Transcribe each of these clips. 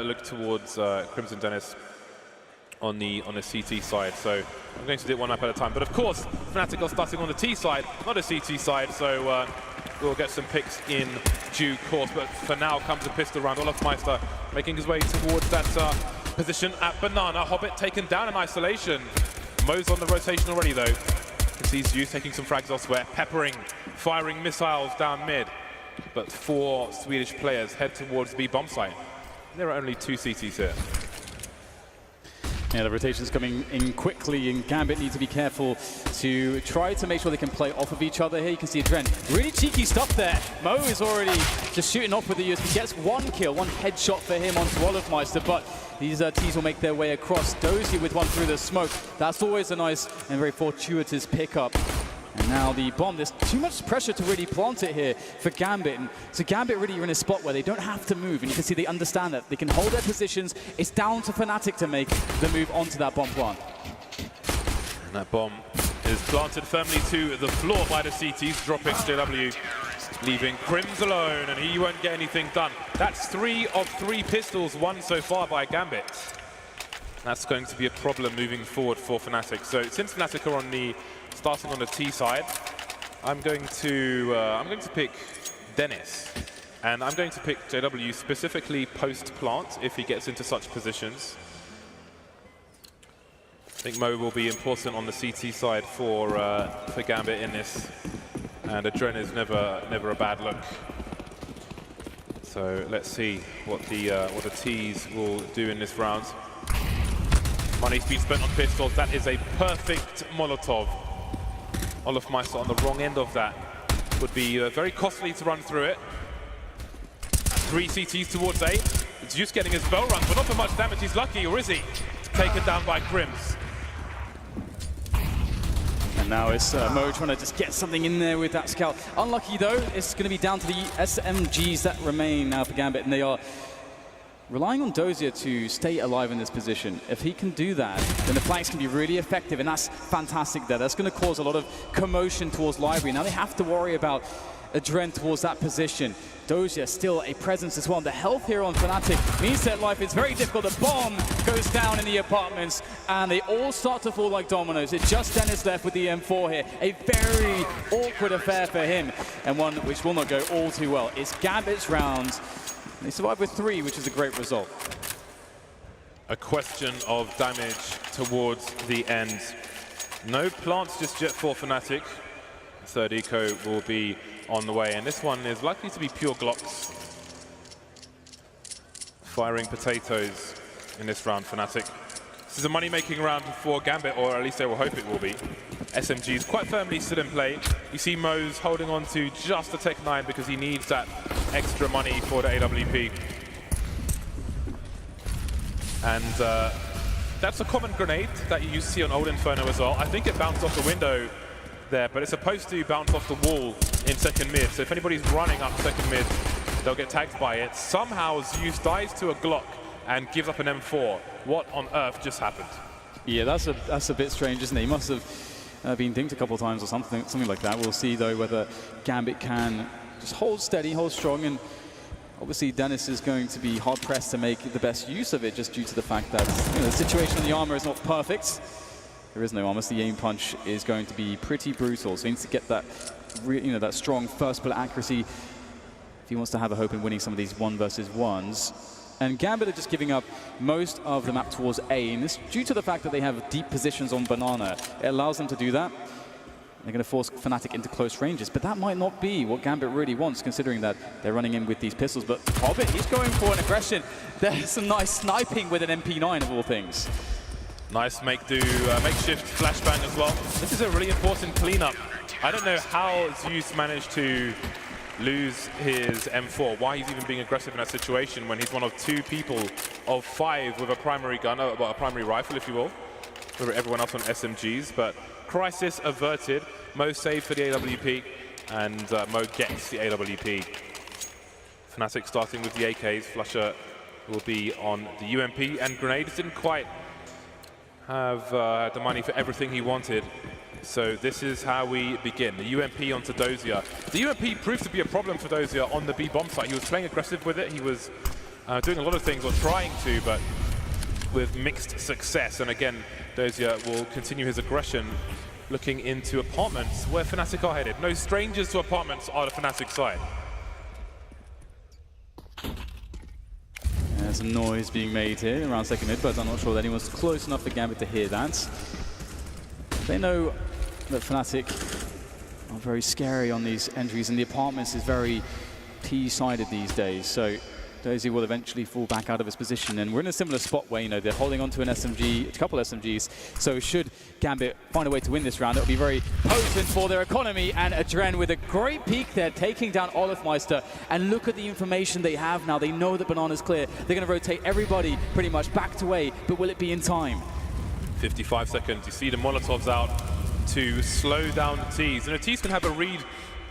look towards Crimson Dennis on the CT side, so I'm going to do it one map at a time. But of course, Fnatic are starting on the T side, not a CT side, so we'll get some picks in due course. But for now comes a pistol round. Olofmeister making his way towards that position at Banana. Hobbit taken down in isolation. Mo's on the rotation already though. Sees Zeus taking some frags elsewhere, peppering, firing missiles down mid. But 4 Swedish players head towards the bomb site. There are only 2 CTs here. Yeah, the rotation's coming in quickly, and Gambit need to be careful to try to make sure they can play off of each other here. You can see Adren, really cheeky stuff there. Mo is already just shooting off with the USB. Gets 1 kill, 1 headshot for him onto Olofmeister, but these T's will make their way across. Dozy with one through the smoke. That's always a nice and very fortuitous pickup. And now the bomb, there's too much pressure to really plant it here for Gambit. And so Gambit really are in a spot where they don't have to move, and you can see they understand that. They can hold their positions. It's down to Fnatic to make the move onto that bomb plant. And that bomb is planted firmly to the floor by the CTs, dropping JW, leaving Crims alone, and he won't get anything done. That's 3 of 3 pistols won so far by Gambit. That's going to be a problem moving forward for Fnatic. So since Fnatic are on the starting on the T side, I'm going to pick Dennis, and I'm going to pick JW specifically post plant if he gets into such positions. I think Mo will be important on the CT side for Gambit in this, and Adren is never a bad look. So let's see what the T's will do in this round. Money's been spent on pistols. That is a perfect Molotov. Olofmeister on the wrong end of that would be very costly to run through it. 3 CTs towards A. It's just getting his bell run, but not for much damage. He's lucky, or is he? Taken down by Crims. And now it's Mo trying to just get something in there with that scout. Unlucky though, it's going to be down to the SMGs that remain now for Gambit, and they are relying on Dozier to stay alive in this position. If he can do that, then the flanks can be really effective, and that's fantastic there. That's going to cause a lot of commotion towards Library. Now they have to worry about Adren towards that position. Dozier still a presence as well. The health here on Fnatic means that life is very difficult. The bomb goes down in the apartments, and they all start to fall like dominoes. It's just Dennis left with the M4 here. A very awkward affair for him, and one which will not go all too well. It's Gambit's round. They survive with 3, which is a great result. A question of damage towards the end. No plants just yet for Fnatic. Third eco will be on the way, and this one is likely to be pure Glocks. Firing potatoes in this round, Fnatic. This is a money-making round for Gambit, or at least they will hope it will be. SMGs quite firmly still in play. You see Mo's holding on to just the Tech 9 because he needs that extra money for the AWP. And that's a common grenade that you see on Old Inferno as well. I think it bounced off the window there, but it's supposed to bounce off the wall in second mid. So if anybody's running up second mid, they'll get tagged by it. Somehow Zeus dies to a Glock and gives up an M4. What on earth just happened? Yeah, that's a bit strange, isn't it? He must have been dinked a couple of times or something like that. We'll see though whether Gambit can just hold steady, hold strong, and obviously Dennis is going to be hard pressed to make the best use of it, just due to the fact that the situation on the armor is not perfect. There is no armor, so the aim punch is going to be pretty brutal. So he needs to get that, that strong first bullet accuracy if he wants to have a hope in winning some of these 1v1s. And Gambit are just giving up most of the map towards A, and this due to the fact that they have deep positions on Banana. It allows them to do that. They're going to force Fnatic into close ranges, but that might not be what Gambit really wants, considering that they're running in with these pistols. But Hobbit, he's going for an aggression. There's some nice sniping with an MP9 of all things. Nice makeshift flashbang as well. This is a really important cleanup. I don't know how Zeus managed to lose his M4, why he's even being aggressive in that situation when he's one of 2 people of 5 with a primary gun, a primary rifle, if you will. Everyone else on SMGs, but crisis averted. Mo saved for the AWP, and Mo gets the AWP. Fnatic starting with the AKs. Flusher will be on the UMP, and Grenades didn't quite have the money for everything he wanted. So this is how we begin. The UMP onto Dozier. The UMP proved to be a problem for Dozier on the B bomb site. He was playing aggressive with it. He was doing a lot of things, or trying to, but with mixed success. And again, Dozier will continue his aggression, looking into apartments where Fnatic are headed. No strangers to apartments are the Fnatic side. There's some noise being made here around second mid, but I'm not sure that anyone's close enough for Gambit to hear that. They know that Fnatic are very scary on these entries, and the apartments is very T-sided these days, so Dozier will eventually fall back out of his position, and we're in a similar spot where, you know, they're holding onto an SMG, a couple SMGs, so should Gambit find a way to win this round, it'll be very potent for their economy. And Adren with a great peek there, taking down Olofmeister, and look at the information they have now. They know that Banana's clear. They're going to rotate everybody pretty much back to A, but will it be in time? 55 seconds, you see the Molotovs out to slow down the Ts, and the Ts can have a read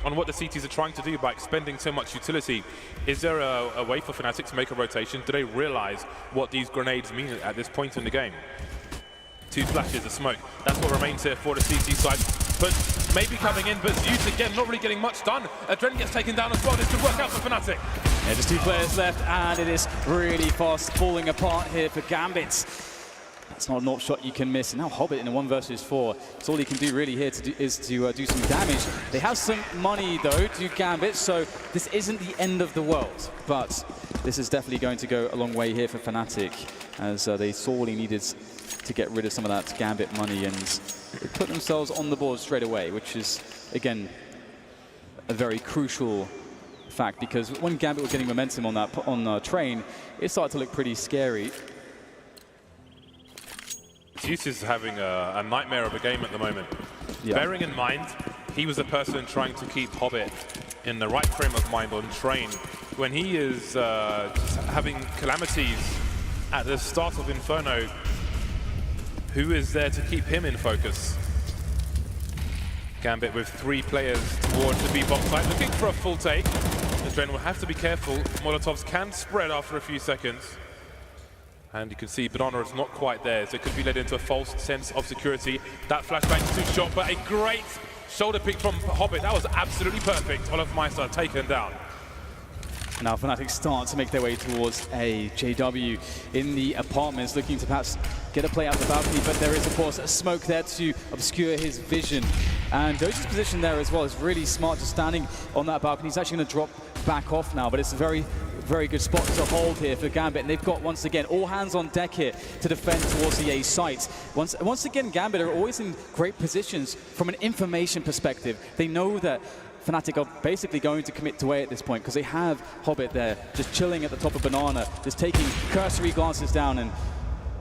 on what the CTs are trying to do by expending so much utility. Is there a way for Fnatic to make a rotation? Do they realize what these grenades mean at this point in the game? 2 flashes of smoke. That's what remains here for the CT side. But maybe coming in, but Zeus again not really getting much done. Adren gets taken down as well. This could work out for Fnatic. Yeah, just 2 players left, and it is really fast falling apart here for Gambit. That's not an AWP shot you can miss. And now Hobbit in a 1 versus 4. That's all he can do really here is to do some damage. They have some money though to Gambit, so this isn't the end of the world. But this is definitely going to go a long way here for Fnatic, as they sorely needed to get rid of some of that Gambit money, and they put themselves on the board straight away, which is, again, a very crucial fact, because when Gambit were getting momentum on that train, it started to look pretty scary. Zeus is having a nightmare of a game at the moment. Yeah. Bearing in mind, he was the person trying to keep Hobbit in the right frame of mind on train. When he is just having calamities at the start of Inferno, who is there to keep him in focus? Gambit with 3 players towards the B box side, looking for a full take. Adren will have to be careful. Molotovs can spread after a few seconds. And you can see Banana is not quite there, so it could be led into a false sense of security. That flashbang is too short, but a great shoulder pick from Hobbit. That was absolutely perfect. Olofmeister taken down. Now Fnatic start to make their way towards a JW in the apartments, looking to perhaps get a play out the balcony, but there is of course a smoke there to obscure his vision. And Dozier's position there as well is really smart, just standing on that balcony. He's actually going to drop back off now, but it's a very good spot to hold here for Gambit, and they've got, once again, all hands on deck here to defend towards the A site. Once again, Gambit are always in great positions from an information perspective. They know that Fnatic are basically going to commit to A at this point, because they have Hobbit there, just chilling at the top of Banana, just taking cursory glances down, and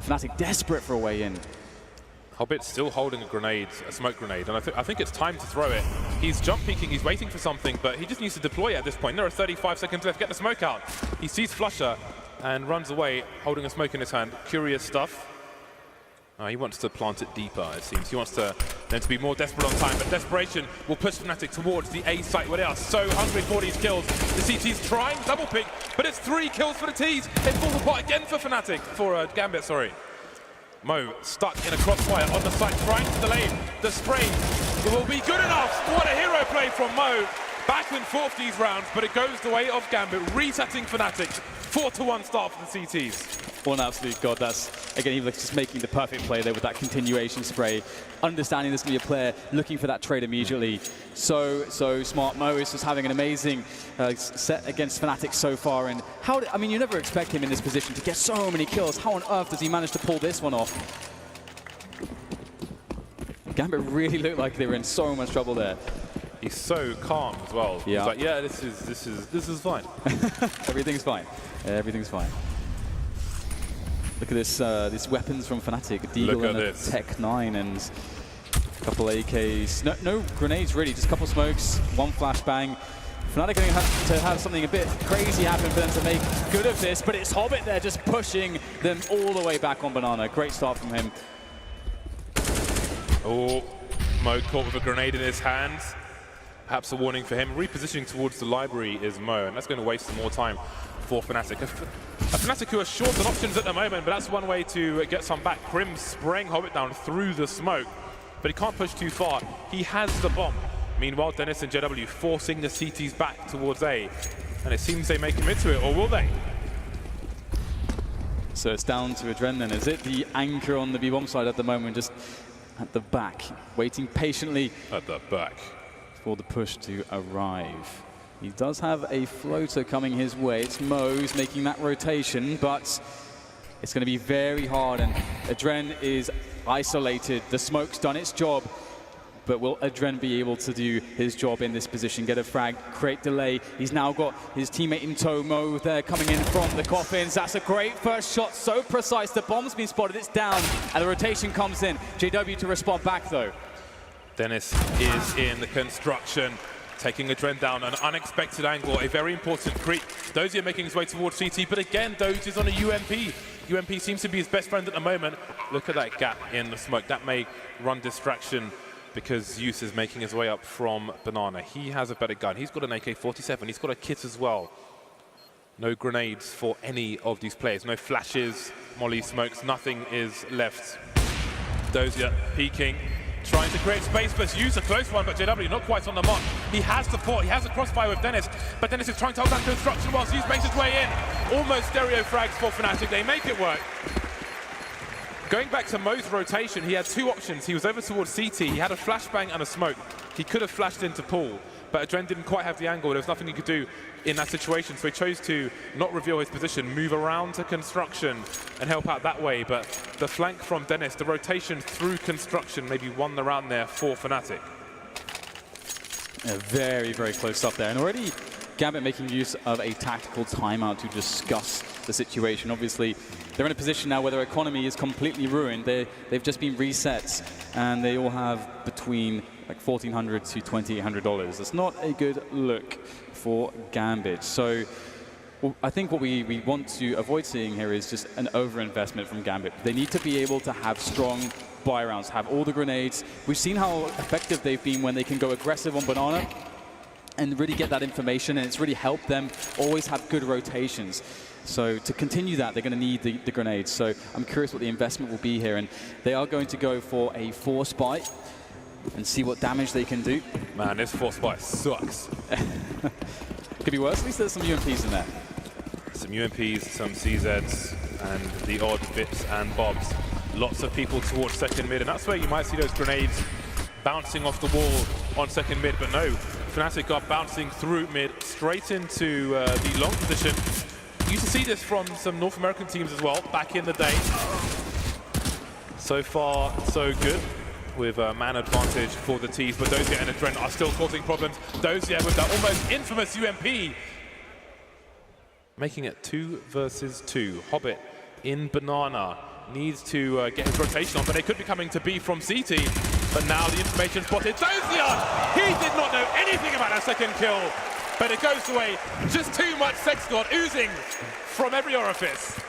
Fnatic desperate for a way in. Hobbit's still holding a grenade, a smoke grenade, and I think it's time to throw it. He's jump peeking, he's waiting for something, but he just needs to deploy it at this point. There are 35 seconds left, get the smoke out. He sees Flusher and runs away, holding a smoke in his hand. Curious stuff. He wants to plant it deeper, it seems. He wants them to be more desperate on time, but desperation will push Fnatic towards the A site where they are so hungry for these kills. The CT's trying double pick, but it's 3 kills for the T's. It falls apart again for Fnatic, for Gambit, sorry. Mo stuck in a crossfire on the site, trying to delay the spray. It will be good enough. What a hero play from Mo. Back and forth these rounds, but it goes the way of Gambit, resetting Fnatic. 4-1 start for the CTs. Well, an absolute god. That's, again, he was just making the perfect play there with that continuation spray. Understanding there's going to be a player looking for that trade immediately. So smart. Mo is just having an amazing set against Fnatic so far. And I mean, you never expect him in this position to get so many kills. How on earth does he manage to pull this one off? Gambit really looked like they were in so much trouble there. He's so calm as well. Yeah. He's like, yeah, this is fine. Everything's fine. Everything's fine. Look at this, these weapons from Fnatic. Deagle and a Tech 9 and a couple AKs. No grenades really, just a couple smokes, 1 flashbang. Fnatic are going to have something a bit crazy happen for them to make good of this, but it's Hobbit there just pushing them all the way back on Banana. Great start from him. Oh, Mo caught with a grenade in his hand. Perhaps a warning for him. Repositioning towards the library is Mo, and that's going to waste some more time for Fnatic. A Fnatic who are short on options at the moment, but that's one way to get some back. Krim spraying Hobbit down through the smoke, but he can't push too far. He has the bomb. Meanwhile, Dennis and JW forcing the CTs back towards A, and it seems they may commit to it, or will they? So it's down to Adren then. Is it the anchor on the B-bomb side at the moment, just at the back, waiting patiently at the back for the push to arrive? He does have a floater coming his way. It's Mo who's making that rotation, but it's going to be very hard, and Adren is isolated. The smoke's done its job, but will Adren be able to do his job in this position? Get a frag, create delay. He's now got his teammate in tow, Mo there coming in from the coffins. That's a great first shot, so precise. The bomb's been spotted, it's down, and the rotation comes in. JW to respond back though. Dennis is in the construction, taking Adren down, an unexpected angle, a very important creep. Dozier making his way towards CT, but again, Dozier is on a UMP. UMP seems to be his best friend at the moment. Look at that gap in the smoke. That may run distraction because Zeus is making his way up from Banana. He has a better gun. He's got an AK-47. He's got a kit as well. No grenades for any of these players. No flashes, molly smokes, nothing is left. Dozier peeking, trying to create space for Zeus, a close one, but JW not quite on the mark. He has support, he has a crossfire with Dennis, but Dennis is trying to hold that construction while Zeus makes his way in. Almost stereo frags for Fnatic, they make it work. Going back to Mo's rotation, he had two options. He was over towards CT, he had a flashbang and a smoke. He could have flashed into pool, but Adren didn't quite have the angle. There was nothing he could do in that situation, so he chose to not reveal his position, move around to construction and help out that way. But the flank from Dennis, the rotation through construction, maybe won the round there for Fnatic. Yeah, very, very close up there. And already Gambit making use of a tactical timeout to discuss the situation. Obviously, they're in a position now where their economy is completely ruined. They've just been reset, and they all have between like $1,400 to $2,800. That's not a good look for Gambit. So I think what we want to avoid seeing here is just an overinvestment from Gambit. They need to be able to have strong buy rounds, have all the grenades. We've seen how effective they've been when they can go aggressive on Banana and really get that information, and it's really helped them always have good rotations. So to continue that, they're going to need the grenades. So I'm curious what the investment will be here, and they are going to go for a force buy and see what damage they can do. Man, this force buy sucks. Could be worse. At least there's some UMPs in there. Some UMPs, some CZs, and the odd bits and bobs. Lots of people towards second mid, and that's where you might see those grenades bouncing off the wall on second mid, but no. Fnatic are bouncing through mid, straight into the long position. You used to see this from some North American teams as well, back in the day. So far, so good, with man advantage for the T's, but Dozier and Adren are still causing problems. Dozier with that almost infamous UMP, making it 2 versus 2. Hobbit in Banana needs to get his rotation on, but they could be coming to B from CT. But now the information spotted Dozier! He did not know anything about that second kill, but it goes away. Just too much sex god oozing from every orifice.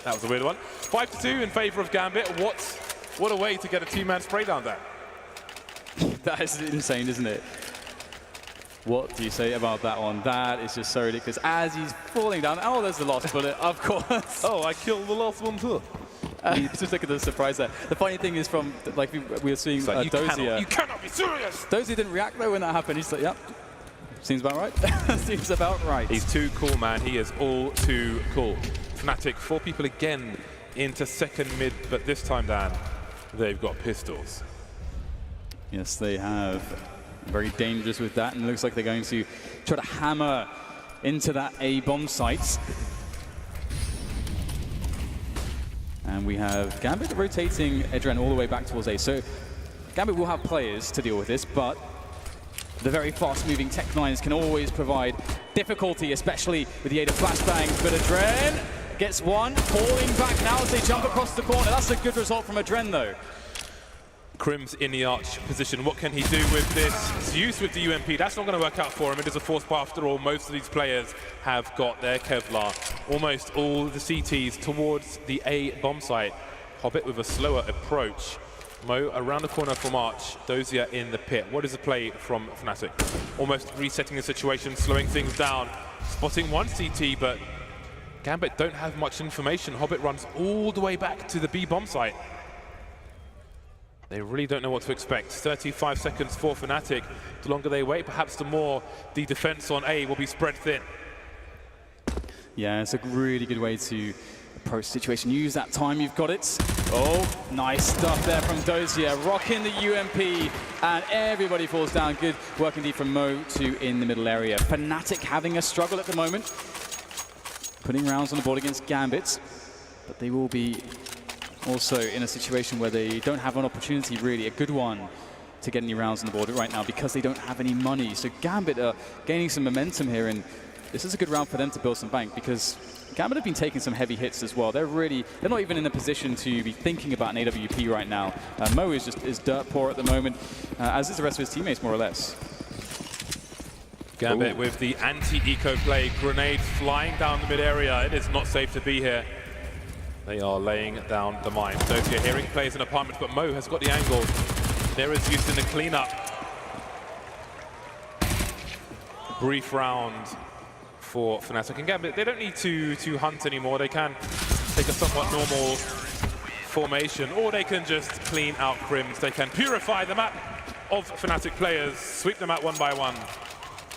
That was a weird one. 5-2 in favor of Gambit. What a way to get a two-man spray down there. That is insane, isn't it? What do you say about that one? That is just so ridiculous. As he's falling down, oh, there's the last bullet, of course. Oh, I killed the last one too. Just look at the surprise there. The funny thing is, from like we were seeing like, Dozier. You cannot be serious. Dozier didn't react though when that happened. He's like, yep, seems about right. Seems about right. He's too cool, man. He is all too cool. Fnatic, 4 people again into second mid, but this time, Dan, they've got pistols. Yes, they have. Very dangerous with that, and it looks like they're going to try to hammer into that A bomb site. And we have Gambit rotating Adren all the way back towards A. So Gambit will have players to deal with this, but the very fast-moving Tech-9s can always provide difficulty, especially with the aid of flashbangs. But Adren gets one, falling back now as they jump across the corner. That's a good result from Adren, though. Krim's in the arch position. What can he do with this? Zeus with the UMP. That's not going to work out for him. It is a force buy after all. Most of these players have got their Kevlar. Almost all the CTs towards the A bomb site. Hobbit with a slower approach. Mo around the corner from Arch. Dozier in the pit. What is the play from Fnatic? Almost resetting the situation, slowing things down. Spotting one CT, but Gambit don't have much information. Hobbit runs all the way back to the B bomb site. They really don't know what to expect. 35 seconds for Fnatic. The longer they wait, perhaps the more the defense on A will be spread thin. Yeah, it's a really good way to approach the situation. Use that time, you've got it. Oh, nice stuff there from Dozier, rocking the UMP, and everybody falls down. Good work indeed from MAP2 in the middle area. Fnatic having a struggle at the moment, putting rounds on the board against Gambit, but they will be also in a situation where they don't have an opportunity, really, a good one, to get any rounds on the board right now because they don't have any money. So Gambit are gaining some momentum here, and this is a good round for them to build some bank because Gambit have been taking some heavy hits as well. They're not even in a position to be thinking about an AWP right now. Mo is dirt poor at the moment, as is the rest of his teammates, more or less. Gambit with the anti-eco play, grenade flying down the mid area. It is not safe to be here. They are laying down the mine. Dozier hearing plays in apartments, but Mo has got the angle. There is use in the cleanup. Brief round for Fnatic and Gambit. They don't need to hunt anymore. They can take a somewhat normal formation, or they can just clean out Crims. They can purify the map of Fnatic players, sweep them out one by one.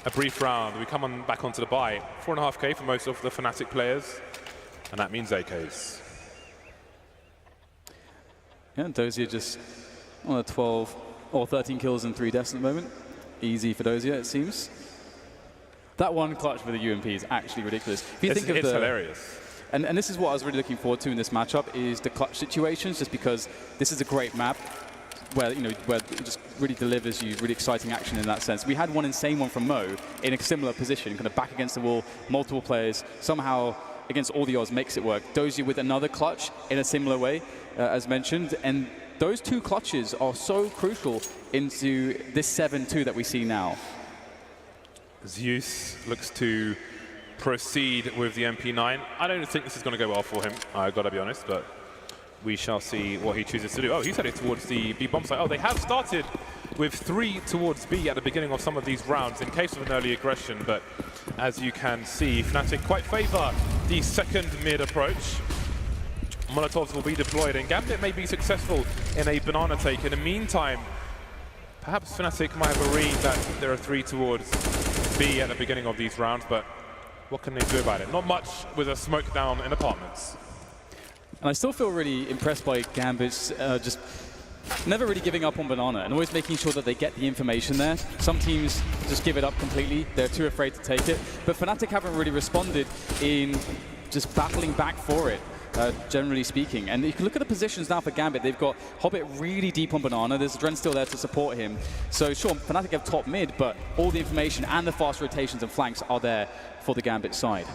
A brief round. We come on back onto the buy. 4.5k for most of the Fnatic players, and that means AKs. Yeah, Dozier just on a 12 or 13 kills and 3 deaths at the moment. Easy for Dozier, it seems. That one clutch with the UMP is actually ridiculous. If you think of it's hilarious. And this is what I was really looking forward to in this matchup, is the clutch situations, just because this is a great map where, where it just really delivers you really exciting action in that sense. We had one insane one from Mo in a similar position, kind of back against the wall, multiple players, somehow against all the odds makes it work. Dozier with another clutch in a similar way, as mentioned, and those two clutches are so crucial into this 7-2 that we see now. Zeus looks to proceed with the MP9. I don't think this is going to go well for him, I've got to be honest, but we shall see what he chooses to do. Oh, he's heading towards the B bomb site. Oh, they have started with 3 towards B at the beginning of some of these rounds in case of an early aggression, but as you can see, Fnatic quite favor the second mid approach. Molotovs will be deployed, and Gambit may be successful in a banana take. In the meantime, perhaps Fnatic might have a read that there are 3 towards B at the beginning of these rounds, but what can they do about it? Not much with a smoke down in apartments. And I still feel really impressed by Gambit's just never really giving up on banana and always making sure that they get the information there. Some teams just give it up completely. They're too afraid to take it. But Fnatic haven't really responded in just battling back for it. Generally speaking. And you can look at the positions now for Gambit. They've got Hobbit really deep on banana. There's Dren still there to support him. So sure, Fnatic have top mid, but all the information and the fast rotations and flanks are there for the Gambit side.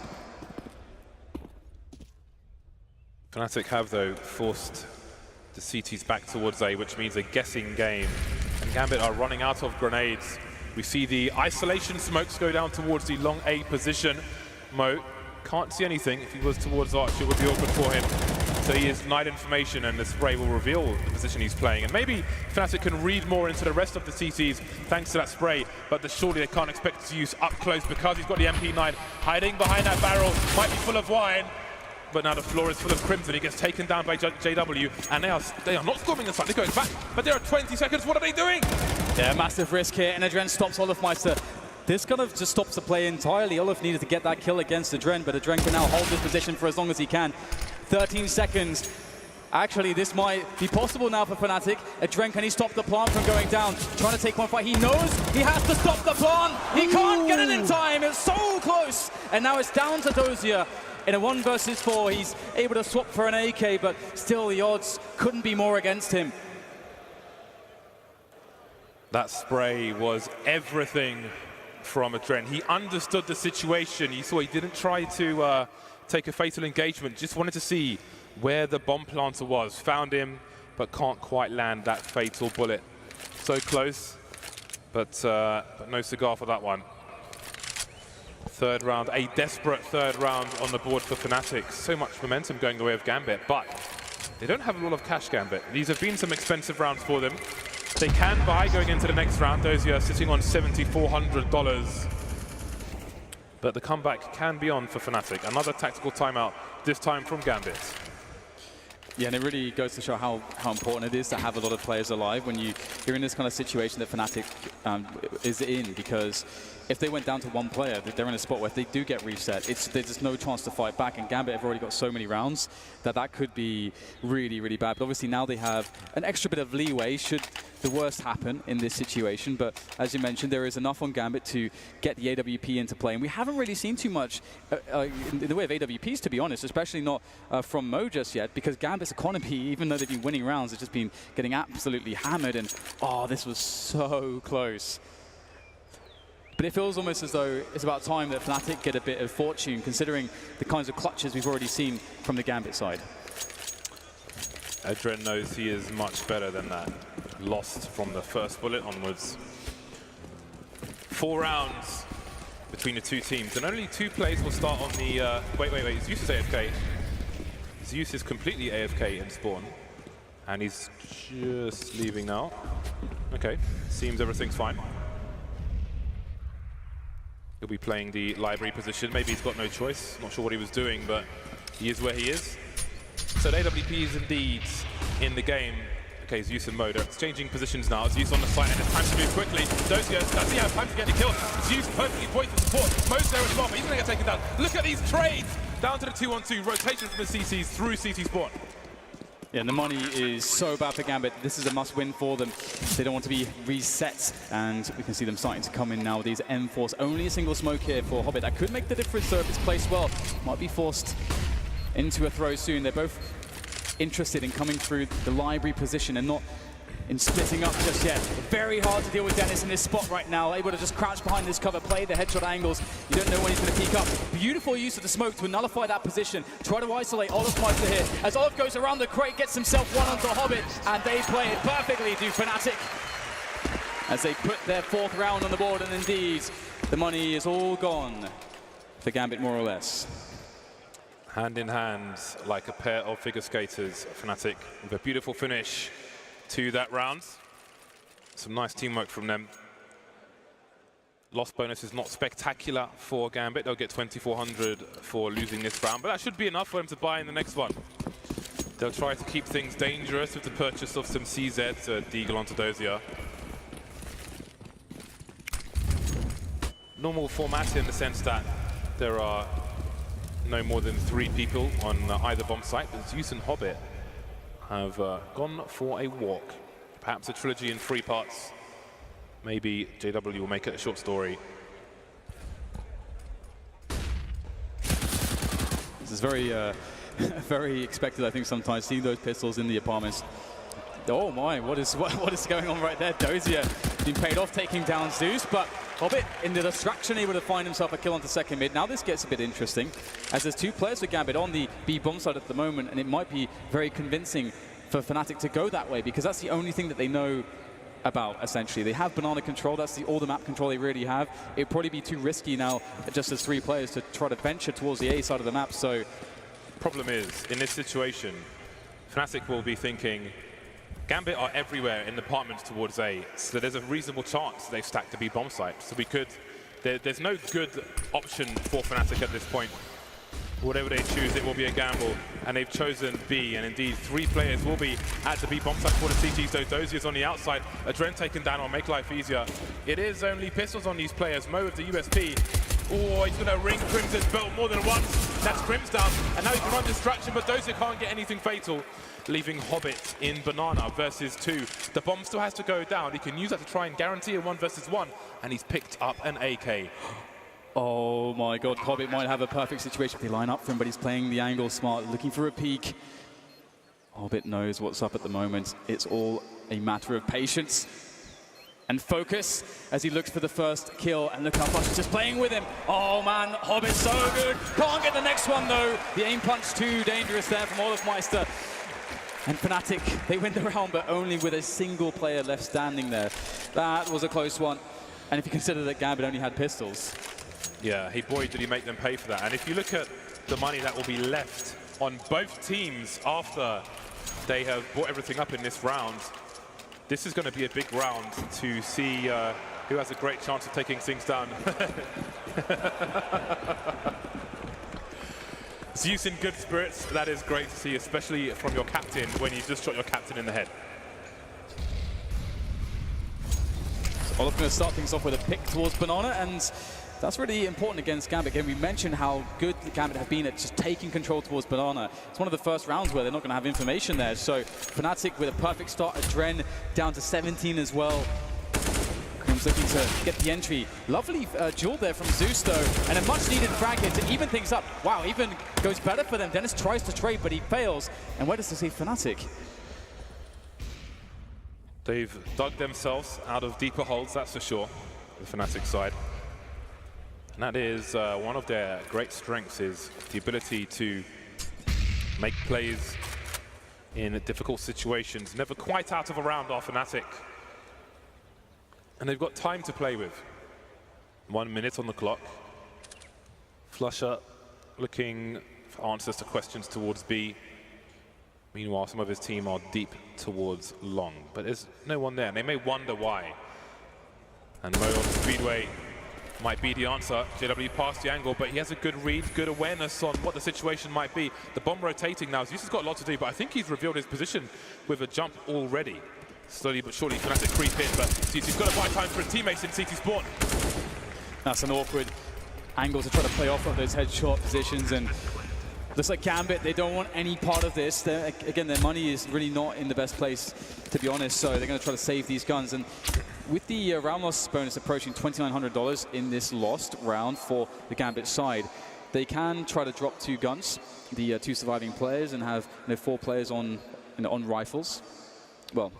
Fnatic have, though, forced the CTs back towards A, which means a guessing game. And Gambit are running out of grenades. We see the isolation smokes go down towards the long A position. Mo can't see anything. If he was towards Arch, it would be awkward for him. So he is night information, and the spray will reveal the position he's playing. And maybe Fnatic can read more into the rest of the CTs thanks to that spray, but surely they can't expect to use up close because he's got the MP9 hiding behind that barrel. Might be full of wine, but now the floor is full of crimson. He gets taken down by JW, and they are not storming the site. They're going back, but there are 20 seconds. What are they doing? Yeah, massive risk here, and Adren stops Olofmeister. This kind of just stops the play entirely. Olaf needed to get that kill against Adren, but Adren can now hold this position for as long as he can. 13 seconds. Actually, this might be possible now for Fnatic. Adren, can he stop the plant from going down? Trying to take one fight. He knows he has to stop the plant. He can't get it in time. It's so close. And now it's down to Dozier. In a 1 versus 4, he's able to swap for an AK, but still the odds couldn't be more against him. That spray was everything from Adren. He understood the situation. You saw he didn't try to take a fatal engagement, just wanted to see where the bomb planter was. Found him, but can't quite land that fatal bullet. So close, but no cigar for that one. Third round, a desperate third round on the board for Fnatic. So much momentum going the way of Gambit, but they don't have a lot of cash, Gambit. These have been some expensive rounds for them. They can buy going into the next round. Dozier sitting on $7,400. But the comeback can be on for Fnatic. Another tactical timeout, this time from Gambit. Yeah, and it really goes to show how important it is to have a lot of players alive when you're in this kind of situation that Fnatic is in, because if they went down to one player, they're in a spot where if they do get reset, there's just no chance to fight back, and Gambit have already got so many rounds that could be really, really bad. But obviously now they have an extra bit of leeway should the worst happen in this situation. But as you mentioned, there is enough on Gambit to get the AWP into play, and we haven't really seen too much in the way of AWPs, to be honest, especially not from Mo just yet, because Gambit's economy, even though they've been winning rounds, has just been getting absolutely hammered, and oh, this was so close. But it feels almost as though it's about time that Fnatic get a bit of fortune, considering the kinds of clutches we've already seen from the Gambit side. Adren knows he is much better than that. Lost from the first bullet onwards. 4 rounds between the two teams, and only 2 plays will start on the... Wait, Zeus is AFK. Zeus is completely AFK in spawn, and he's just leaving now. Okay, seems everything's fine. He'll be playing the library position. Maybe he's got no choice. Not sure what he was doing, but he is where he is. So the AWP is indeed in the game. Okay, Zeus and Moda exchanging positions now. Zeus on the site, and it's time to move quickly. Dozier, does he have time to get the kill? Zeus perfectly poised for support. Mo's there as well, but he's going to get taken down. Look at these trades! Down to the 2-on-2. Rotation from the CCs through CC spawn. Yeah, and the money is so bad for Gambit. This is a must-win for them. They don't want to be reset, and we can see them starting to come in now with these M4s. Only a single smoke here for Hobbit. That could make the difference, though, if it's placed well. Might be forced into a throw soon. They're both interested in coming through the library position and not in splitting up just yet. Very hard to deal with Dennis in this spot right now, able to just crouch behind this cover, play the headshot angles. You don't know when he's going to peek up. Beautiful use of the smoke to nullify that position. Try to isolate Olaf Meister here. As Olaf goes around the crate, gets himself one onto Hobbit, and they play it perfectly, do Fnatic. As they put their 4th round on the board, and indeed, the money is all gone for Gambit, more or less. Hand in hand, like a pair of figure skaters, Fnatic, with a beautiful finish to that round. Some nice teamwork from them. Loss bonus is not spectacular for Gambit. They'll get 2,400 for losing this round, but that should be enough for them to buy in the next one. They'll try to keep things dangerous with the purchase of some CZs, Deagle onto Dozier. Normal format in the sense that there are no more than 3 people on either bomb site, but Zeus and Hobbit have gone for a walk. Perhaps a trilogy in 3 parts. Maybe JW will make it a short story. This is very, very expected, I think, sometimes, seeing those pistols in the apartments. Oh my, what is going on right there? Dozier been paid off taking down Zeus, but Hobbit in the distraction able to find himself a kill onto second mid. Now this gets a bit interesting, as there's 2 players for Gambit on the B bomb side at the moment, and it might be very convincing for Fnatic to go that way, because that's the only thing that they know about, essentially. They have banana control, that's all the map control they really have. It'd probably be too risky now, just as 3 players, to try to venture towards the A side of the map, so... Problem is, in this situation, Fnatic will be thinking, Gambit are everywhere in the apartments towards A, so there's a reasonable chance they stack the B bomb site. So we could, there's no good option for Fnatic at this point. Whatever they choose, it will be a gamble, and they've chosen B, and indeed 3 players will be at the B bomb site for the CTs. So Dozier's on the outside, Adren taken down will make life easier. It is only pistols on these players. Mo with the USP. Oh, he's going to ring Crimson's belt more than once. That's Crims down, and now he can run distraction, but Dozier can't get anything fatal, leaving Hobbit in banana versus 2. The bomb still has to go down. He can use that to try and guarantee a 1 versus 1, and he's picked up an AK. Oh my god, Hobbit might have a perfect situation if they line up for him, but he's playing the angle smart, looking for a peek. Hobbit knows what's up at the moment. It's all a matter of patience and focus as he looks for the first kill, and look how Punch is just playing with him. Oh man, Hobbit's so good. Can't get the next one though. The aim punch too dangerous there from Olaf Meister. And Fnatic, they win the round, but only with a single player left standing there. That was a close one. And if you consider that Gambit only had pistols. Yeah, boy, did he make them pay for that. And if you look at the money that will be left on both teams after they have brought everything up in this round, this is going to be a big round to see who has a great chance of taking things down. Zeus in good spirits, that is great to see, especially from your captain when you just shot your captain in the head. Olaf going to start things off with a pick towards Banana, and that's really important against Gambit. Again, we mentioned how good Gambit have been at just taking control towards Banana. It's one of the first rounds where they're not going to have information there. So Fnatic with a perfect start at Dren, down to 17 as well. Cream's looking to get the entry. Lovely duel there from Zeus, though, and a much-needed frag here to even things up. Wow, even goes better for them. Dennis tries to trade, but he fails. And where does this leave Fnatic? They've dug themselves out of deeper holes, that's for sure, the Fnatic side. And that is one of their great strengths, is the ability to make plays in difficult situations. Never quite out of a round are Fnatic. And they've got time to play with. 1 minute on the clock. Flusher looking for answers to questions towards B. Meanwhile, some of his team are deep towards long, but there's no one there, and they may wonder why. And Mo on the Speedway might be the answer. JW past the angle, but he has a good read, good awareness on what the situation might be. The bomb rotating now. Zeus has got a lot to do, but I think he's revealed his position with a jump already. Slowly but surely, Fnatic creep in, but Zeus has got to buy time for his teammates in CT Spawn. That's an awkward angle to try to play off of those headshot positions, and looks like Gambit, they don't want any part of this. Again, their money is really not in the best place, to be honest, so they're going to try to save these guns. And with the round loss bonus approaching $2,900 in this lost round for the Gambit side, they can try to drop 2 guns, the 2 surviving players, and have 4 players on rifles. Well,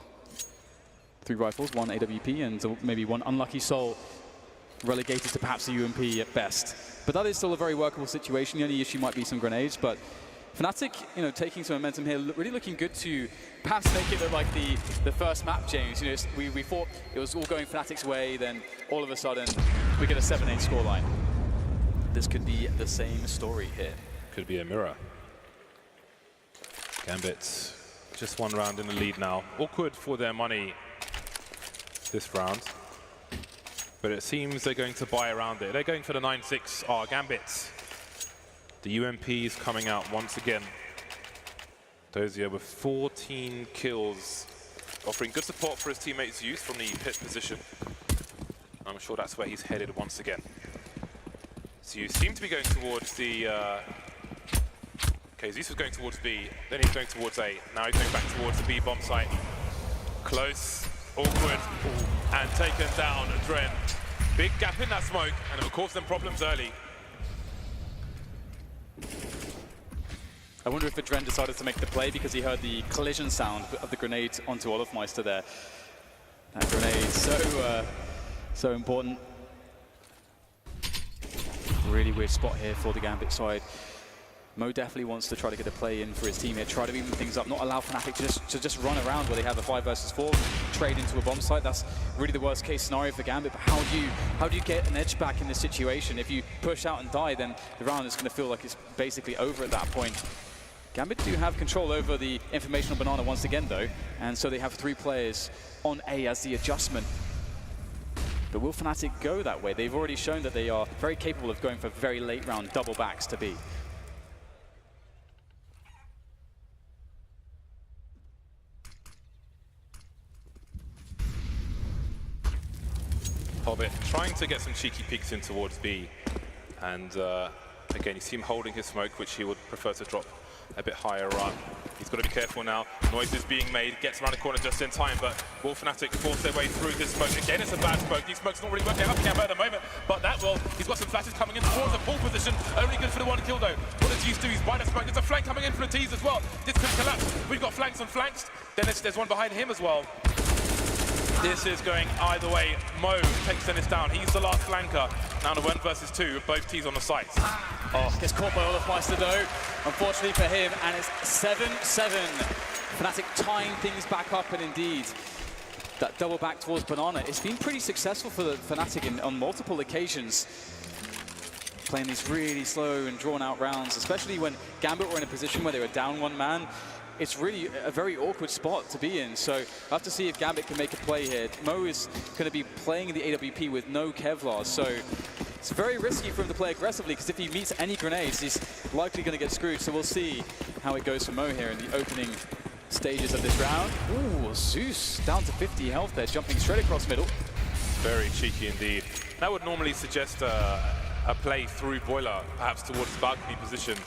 3 rifles, 1 AWP, and maybe 1 unlucky soul relegated to perhaps a UMP at best. But that is still a very workable situation. The only issue might be some grenades, but Fnatic, taking some momentum here, really looking good to perhaps make it look like the first map, James. We thought it was all going Fnatic's way, then all of a sudden we get a 7-8 scoreline. This could be the same story here. Could be a mirror. Gambit just 1 round in the lead now. Awkward for their money this round, but it seems they're going to buy around it. They're going for the 9-6 Gambit. The UMP is coming out once again. Dozier with 14 kills, offering good support for his teammate Zeus from the pit position. I'm sure that's where he's headed once again. Zeus seemed to be going towards the... Okay, Zeus was going towards B, then he's going towards A. Now he's going back towards the B bomb site. Close, awkward, and taken down Dren. Big gap in that smoke, and it will cause them problems early. I wonder if Dren decided to make the play because he heard the collision sound of the grenade onto Olafmeister there. That grenade, so important. Really weird spot here for the Gambit side. Mo definitely wants to try to get a play in for his team here, try to even things up, not allow Fnatic to just run around where they have a 5 versus 4, trade into a bomb site. That's really the worst case scenario for Gambit, but how do you get an edge back in this situation? If you push out and die, then the round is going to feel like it's basically over at that point. Gambit do have control over the information on Banana once again, though, and so they have 3 players on A as the adjustment. But will Fnatic go that way? They've already shown that they are very capable of going for very late round double backs to B. Hobbit trying to get some cheeky peeks in towards B, and again you see him holding his smoke, which he would prefer to drop a bit higher up. He's got to be careful now. Noise is being made, gets around the corner just in time, but will Fnatic force their way through this smoke? Again, it's a bad smoke. These smokes not really working out for Gambit at the moment, but that will. He's got some flashes coming in towards the pull position. Only good for the 1 kill though. What does Zeus do? He's by the smoke. There's a flank coming in for the T's as well. This could collapse. We've got flanks on flanks. Then there's one behind him as well. This is going either way. Mo takes Dennis down. He's the last flanker. Now the 1 versus 2 with both T's on the sites. Oh, gets caught by Olafmeister though, unfortunately for him, and it's 7-7. Fnatic tying things back up, and indeed, that double back towards Banana. It's been pretty successful for the Fnatic on multiple occasions, playing these really slow and drawn out rounds, especially when Gambit were in a position where they were down 1 man. It's really a very awkward spot to be in, so I have to see if Gambit can make a play here. Mo is going to be playing the AWP with no Kevlar, so it's very risky for him to play aggressively, because if he meets any grenades, he's likely going to get screwed. So we'll see how it goes for Mo here in the opening stages of this round. Ooh, Zeus down to 50 health there, jumping straight across middle. Very cheeky indeed. That would normally suggest a play through Boiler, perhaps towards the balcony position.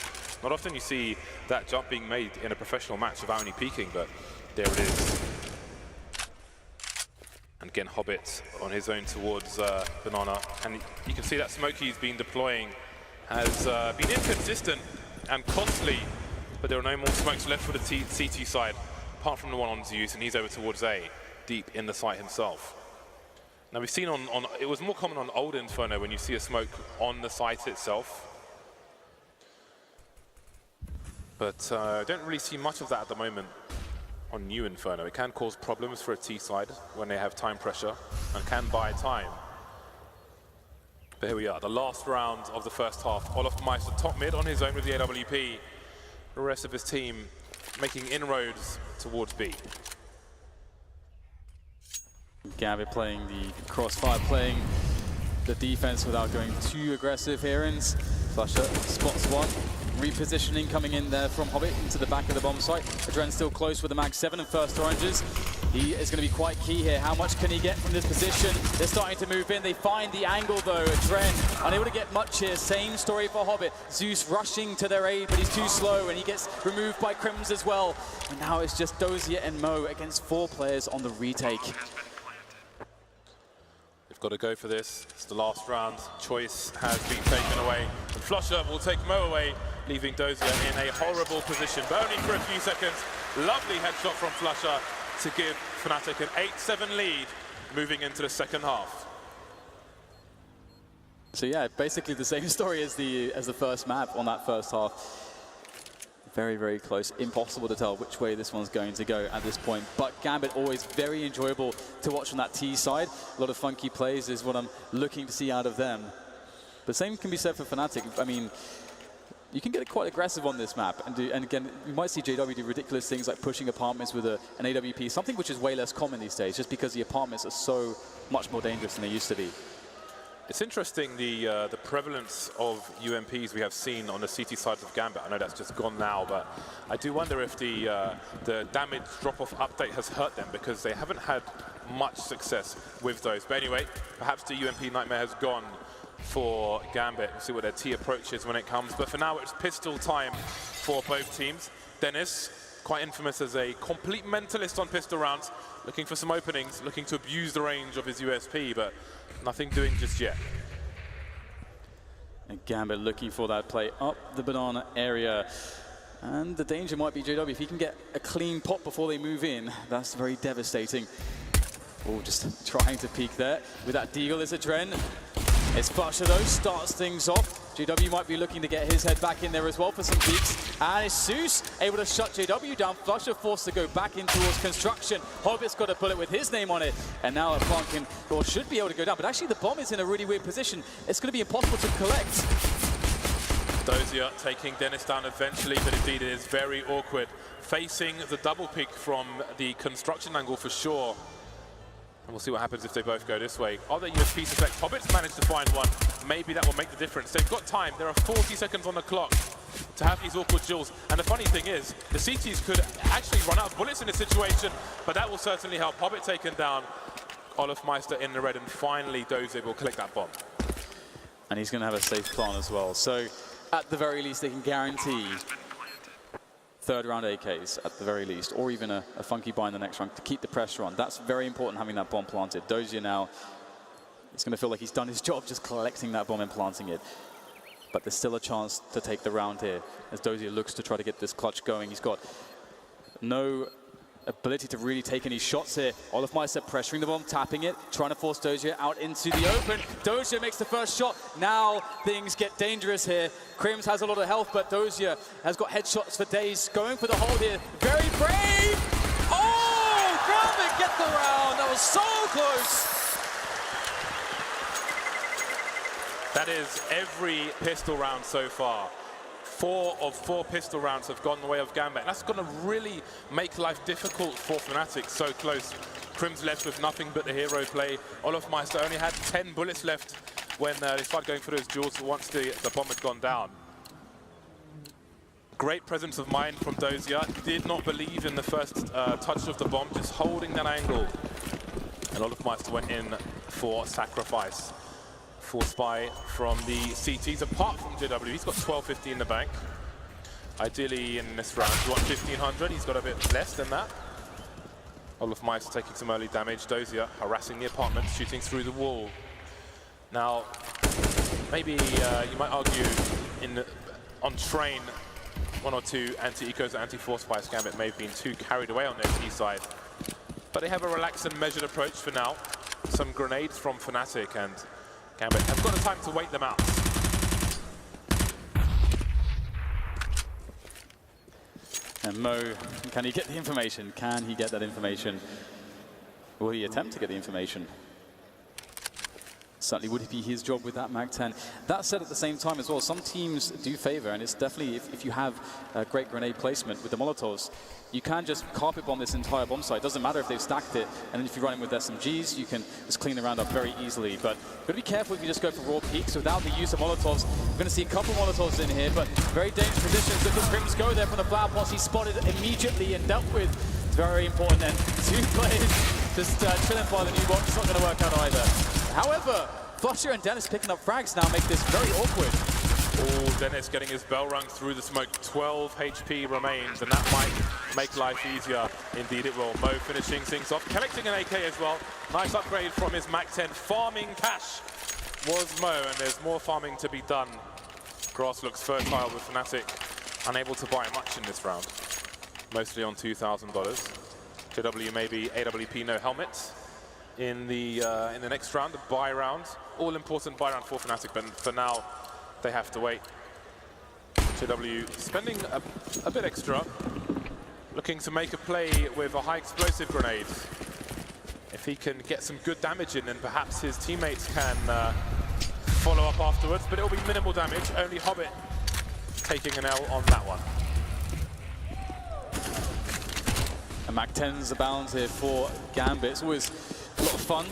Not often you see that jump being made in a professional match without any peeking, but there it is. And again, Hobbit on his own towards Banana. And you can see that smoke he's been deploying has been inconsistent and costly, but there are no more smokes left for the CT side, apart from the one on Zeus, and he's over towards A, deep in the site himself. Now we've seen it was more common on old Inferno when you see a smoke on the site itself. But don't really see much of that at the moment on new Inferno. It can cause problems for a T side when they have time pressure and can buy time. But here we are, the last round of the first half. olofmeister top mid on his own with the AWP. The rest of his team making inroads towards B. Gambit playing the crossfire, playing the defense without going too aggressive here. And Flusher spots one. Repositioning coming in there from Hobbit into the back of the bomb site. Adren still close with the mag 7 and first oranges. He is going to be quite key here. How much can he get from this position? They're starting to move in. They find the angle though. Adren unable to get much here. Same story for Hobbit. Zeus rushing to their aid, but he's too slow and he gets removed by Crims as well. And now it's just Dozier and Mo against 4 players on the retake. They've got to go for this. It's the last round. Choice has been taken away. And Flusher will take Mo away, leaving Dozier in a horrible position, but only for a few seconds. Lovely headshot from Flusher to give Fnatic an 8-7 lead moving into the second half. So yeah, basically the same story as the first map on that first half. Very, very close. Impossible to tell which way this one's going to go at this point. But Gambit always very enjoyable to watch on that T side. A lot of funky plays is what I'm looking to see out of them. The same can be said for Fnatic. I mean, you can get quite aggressive on this map. And again, you might see JW do ridiculous things like pushing apartments with an AWP, something which is way less common these days, just because the apartments are so much more dangerous than they used to be. It's interesting the prevalence of UMPs we have seen on the CT side of Gambit. I know that's just gone now, but I do wonder if the damage drop-off update has hurt them, because they haven't had much success with those. But anyway, perhaps the UMP nightmare has gone for Gambit. We'll see what their T approach is when it comes. But for now, it's pistol time for both teams. Dennis, quite infamous as a complete mentalist on pistol rounds, looking for some openings, looking to abuse the range of his USP, but nothing doing just yet. And Gambit looking for that play up the banana area. And the danger might be JW. If he can get a clean pop before they move in, that's very devastating. Oh, just trying to peek there. With that deagle is Adren. It's Flusher though, starts things off. JW might be looking to get his head back in there as well for some peeks. And it's Zeus able to shut JW down. Flusher forced to go back in towards construction. Hobbit's got a bullet with his name on it. And now a plant can, or should be able to go down. But actually the bomb is in a really weird position. It's going to be impossible to collect. Dozier taking Dennis down eventually, but indeed it is very awkward. Facing the double peek from the construction angle for sure. And we'll see what happens if they both go this way. Are there USP select? Hobbit's managed to find one. Maybe that will make the difference. They've got time. There are 40 seconds on the clock to have these awkward duels. And the funny thing is, the CTs could actually run out of bullets in this situation, but that will certainly help. Hobbit taken down, olofmeister in the red, and finally Dozier will collect that bomb. And he's going to have a safe plan as well. So at the very least, they can guarantee third round AKs at the very least, or even a funky buy in the next round to keep the pressure on. That's very important, having that bomb planted. Dozier now, it's going to feel like he's done his job just collecting that bomb and planting it. But there's still a chance to take the round here as Dozier looks to try to get this clutch going. He's got no ability to really take any shots here. olofmeister pressuring the bomb, tapping it, trying to force Dozier out into the open. Dozier makes the first shot. Now things get dangerous here. Crims has a lot of health, but Dozier has got headshots for days. Going for the hold here. Very brave! Oh! Gambit get the round! That was so close! That is every pistol round so far. 4 of 4 pistol rounds have gone the way of Gambit. That's going to really make life difficult for Fnatic, so close. Crims left with nothing but the hero play. olofmeister only had 10 bullets left when they started going for those duels once the bomb had gone down. Great presence of mind from Dozier. Did not believe in the first touch of the bomb, just holding that angle. And Olofmeister went in for sacrifice. Full spy from the CTs, apart from JW. He's got 1250 in the bank. Ideally in this round, you want 1500. He's got a bit less than that. Olofmeister taking some early damage. Dozier harassing the apartment, shooting through the wall. Now, maybe you might argue on train, 1 or 2 anti-ecos, anti-force fires Gambit may have been too carried away on their T side. But they have a relaxed and measured approach for now. Some grenades from Fnatic, and Gambit have got the time to wait them out. And Mo, can he get the information? Can he get that information? Will he attempt to get the information? Certainly would be his job with that MAC-10. That said, at the same time as well, some teams do favor, and it's definitely, if you have a great grenade placement with the Molotovs, you can just carpet bomb this entire bomb site. Doesn't matter if they've stacked it, and then if you run in with SMGs, you can just clean the round up very easily. But you've got to be careful if you just go for raw peaks without the use of Molotovs. We're going to see a couple Molotovs in here, but very dangerous positions. Look at Grims go there from the flower pots. He's spotted immediately and dealt with. It's very important, and 2 players just chilling by the new box. It's not going to work out either. However, Flusher and Dennis picking up frags now make this very awkward. Oh, Dennis getting his bell rung through the smoke. 12 HP remains, and that might make life easier. Indeed it will. Mo finishing things off, collecting an AK as well. Nice upgrade from his MAC-10. Farming cash was Mo, and there's more farming to be done. Grass looks fertile with Fnatic, unable to buy much in this round. Mostly on $2,000. JW maybe AWP no helmet. In the next round, the buy round. All important buy round for Fnatic, but for now, they have to wait. JW spending a bit extra, looking to make a play with a high explosive grenade. If he can get some good damage in, then perhaps his teammates can follow up afterwards, but it'll be minimal damage. Only Hobbit taking an L on that one. And MAC-10's abound here for Gambit. It's always a lot of fun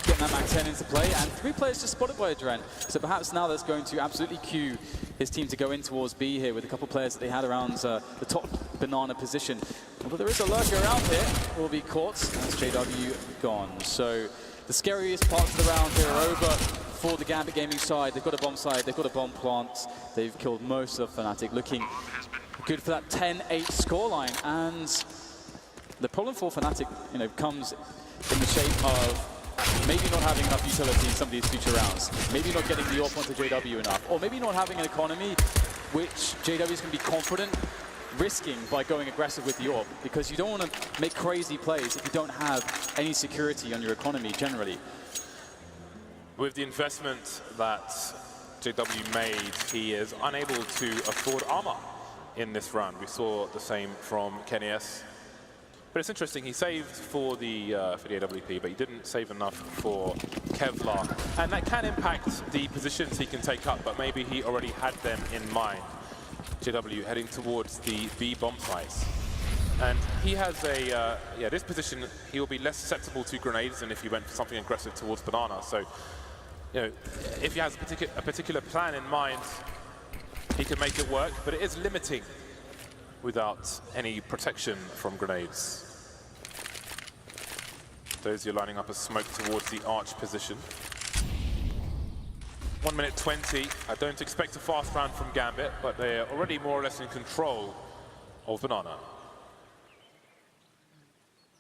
getting that MAC-10 into play, and 3 players just spotted by Adren. So perhaps now that's going to absolutely cue his team to go in towards B here with a couple of players that they had around the top banana position. But there is a lurker around here, will be caught. That's JW gone. So the scariest parts of the round here are over for the Gambit Gaming side. They've got a bomb site, they've got a bomb plant. They've killed most of Fnatic, looking good for that 10-8 scoreline. And the problem for Fnatic, comes in the shape of maybe not having enough utility in some of these future rounds, maybe not getting the AWP onto JW enough, or maybe not having an economy which JW is going to be confident risking by going aggressive with the AWP, because you don't want to make crazy plays if you don't have any security on your economy generally. With the investment that JW made, he is unable to afford armor in this round. We saw the same from Kenny S. But it's interesting, he saved for the AWP, but he didn't save enough for Kevlar. And that can impact the positions he can take up, but maybe he already had them in mind. JW heading towards the B bomb sites. And he has this position, he will be less susceptible to grenades than if he went for something aggressive towards banana. So, if he has a particular plan in mind, he can make it work, but it is limiting without any protection from grenades. Those are lining up a smoke towards the arch position. 1 minute 20. I don't expect a fast round from Gambit, but they're already more or less in control of banana.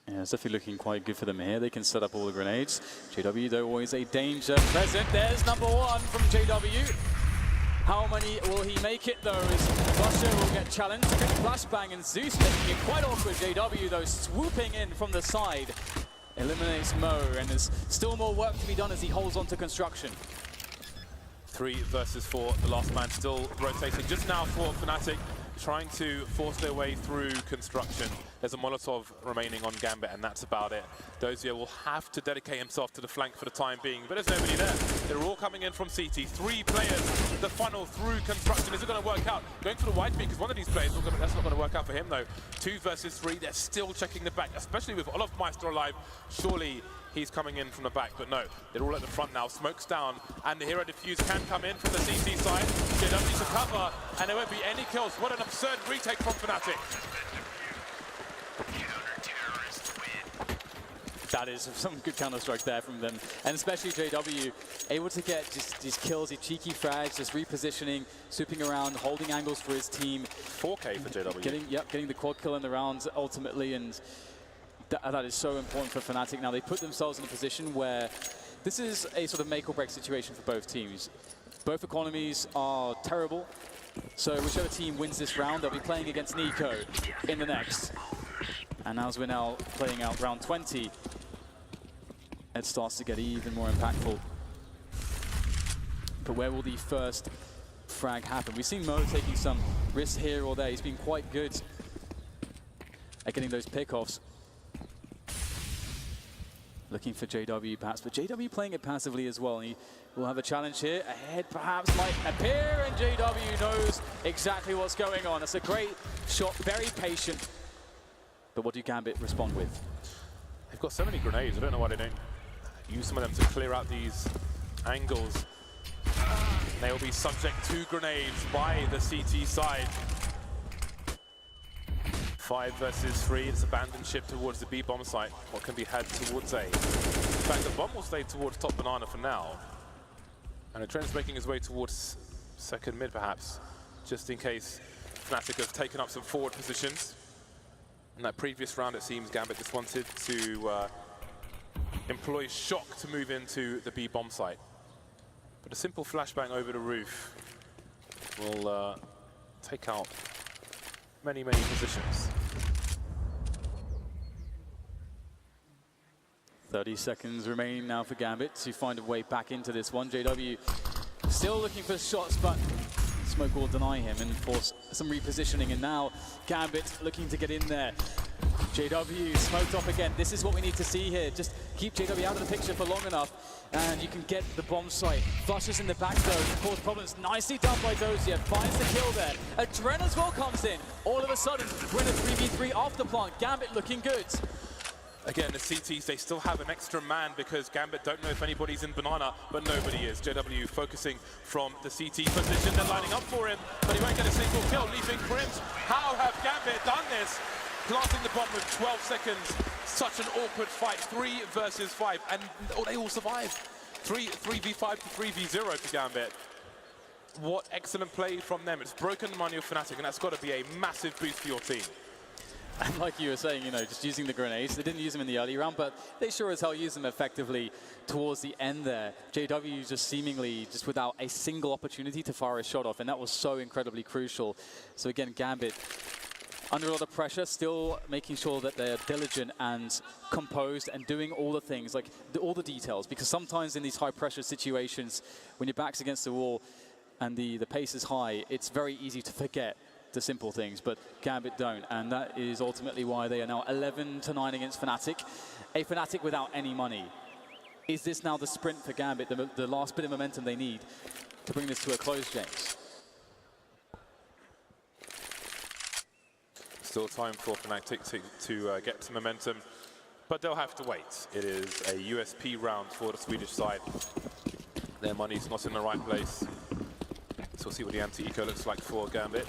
Yeah, it's definitely looking quite good for them here. They can set up all the grenades. JW, though, always a danger present. There's number 1 from JW. How many will he make it, though, as Flusher will get challenged. Quick flashbang, and Zeus making it quite awkward. JW, though, swooping in from the side. Eliminates Mo, and there's still more work to be done as he holds on to construction. 3 versus 4, the last man still rotating just now for Fnatic, trying to force their way through construction. There's a Molotov remaining on Gambit, and that's about it. Dozier will have to dedicate himself to the flank for the time being, but there's nobody there. They're all coming in from CT. 3 players, the funnel through construction. Is it going to work out? Going for the wide peak is one of these players. That's not going to work out for him, though. 2 versus 3. They're still checking the back, especially with Olofmeister alive. Surely he's coming in from the back, but no. They're all at the front now. Smoke's down, and the hero defuse can come in from the CT side. JW to cover, and there won't be any kills. What an absurd retake from Fnatic. That is some good Counter-Strike there from them. And especially JW, able to get just these kills, these cheeky frags, just repositioning, swooping around, holding angles for his team. 4K for JW. Getting the quad kill in the rounds ultimately, and that is so important for Fnatic. Now they put themselves in a position where this is a sort of make or break situation for both teams. Both economies are terrible, so whichever team wins this round, they'll be playing against Nico in the next. And as we're now playing out round 20, it starts to get even more impactful. But where will the first frag happen? We've seen Mo taking some risks here or there. He's been quite good at getting those pickoffs. Looking for JW perhaps, but JW playing it passively as well. And he will have a challenge here. A head perhaps might appear, and JW knows exactly what's going on. That's a great shot, very patient. But what do Gambit respond with? They've got so many grenades. I don't know why they don't use some of them to clear out these angles. They will be subject to grenades by the CT side. 5 versus 3. It's abandoned ship towards the B bomb site. What can be had towards A? In fact, the bomb will stay towards top banana for now. And the trend's making his way towards second mid, perhaps, just in case Fnatic have taken up some forward positions. In that previous round, it seems Gambit just wanted to employ shock to move into the B bomb site. But a simple flashbang over the roof will take out many positions. 30 seconds remaining now for Gambit to find a way back into this one. JW still looking for shots, but smoke will deny him and force some repositioning. And now Gambit looking to get in there. JW smoked off again. This is what we need to see here. Just keep JW out of the picture for long enough, and you can get the bomb site. Flushes in the back though, cause problems. Nicely done by Dozier. Finds the kill there. Adren as well comes in. All of a sudden, we're in a 3v3 off the plant. Gambit looking good. Again, the CTs, they still have an extra man because Gambit don't know if anybody's in banana, but nobody is. JW focusing from the CT position. They're lining up for him, but he won't get a single kill. Leaving Prims. How have Gambit done this? Planting the bomb with 12 seconds. Such an awkward fight. 3 versus 5, and they all survive. 3v5 to 3v0 to Gambit. What excellent play from them. It's broken the money of Fnatic, and that's got to be a massive boost for your team. And like you were saying, you know, just using the grenades. They didn't use them in the early round, but they sure as hell used them effectively towards the end there. JW just seemingly just without a single opportunity to fire a shot off, and that was so incredibly crucial. So again, Gambit under a lot of pressure, still making sure that they're diligent and composed and doing all the things, like all the details, because sometimes in these high pressure situations, when your back's against the wall and the pace is high, it's very easy to forget the simple things, but Gambit don't, and that is ultimately why they are now 11-9 against Fnatic. A Fnatic without any money. Is this now the sprint for Gambit, the last bit of momentum they need to bring this to a close, James? Still time for Fnatic to get some momentum, but they'll have to wait. It is a USP round for the Swedish side. Their money's not in the right place. So we'll see what the anti-eco looks like for Gambit.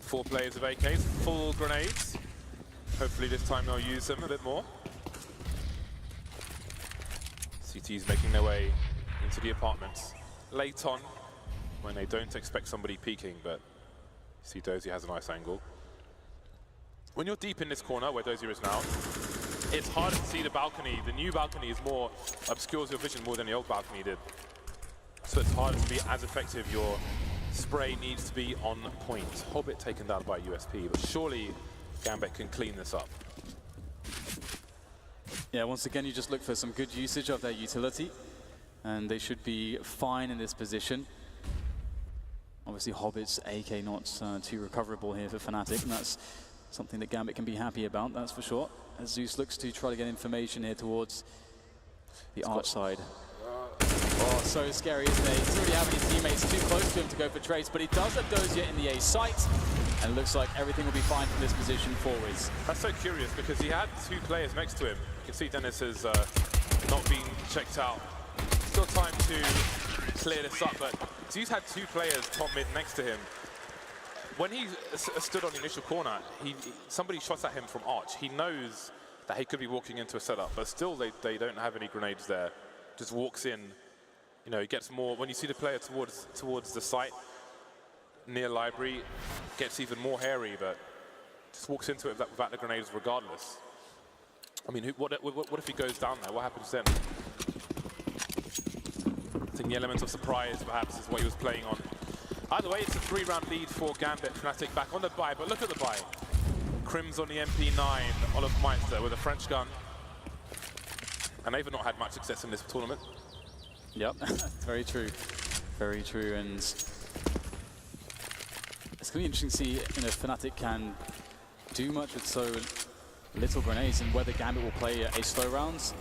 4 players of AKs, full grenades. Hopefully this time they'll use them a bit more. CT's making their way into the apartments. Late on, when they don't expect somebody peeking, but see Dozier has a nice angle. When you're deep in this corner, where Dozier is now, it's harder to see the balcony. The new balcony is more, obscures your vision more than the old balcony did. So it's harder to be as effective. Your spray needs to be on point. Hobbit taken down by USP, but surely Gambit can clean this up. Yeah, once again, you just look for some good usage of their utility, and they should be fine in this position. Obviously, Hobbit's AK not too recoverable here for Fnatic, and that's something that Gambit can be happy about, that's for sure. As Zeus looks to try to get information here towards the arch side. Oh, so scary, isn't it? He doesn't really have any teammates too close to him to go for trades, but he does have Dozier in the A site, and it looks like everything will be fine from this position forwards. That's so curious because he had 2 players next to him. You can see Dennis has not been checked out. Still time to clear this up, but Zeus had 2 players top mid next to him. When he stood on the initial corner, somebody shot at him from arch. He knows that he could be walking into a setup, but still they don't have any grenades there. Just walks in. You know, he gets more, when you see the player towards the site, near library, gets even more hairy, but just walks into it without the grenades regardless. I mean, what if he goes down there? What happens then? I think the element of surprise, perhaps, is what he was playing on. Either way, it's a 3-round lead for Gambit. Fnatic back on the buy, but look at the buy. Crims on the MP9, Olaf Meister with a French gun. And they've not had much success in this tournament. Yep, very true. Very true, and it's going to be interesting to see if Fnatic can do much with so little grenades, and whether Gambit will play a slow rounds,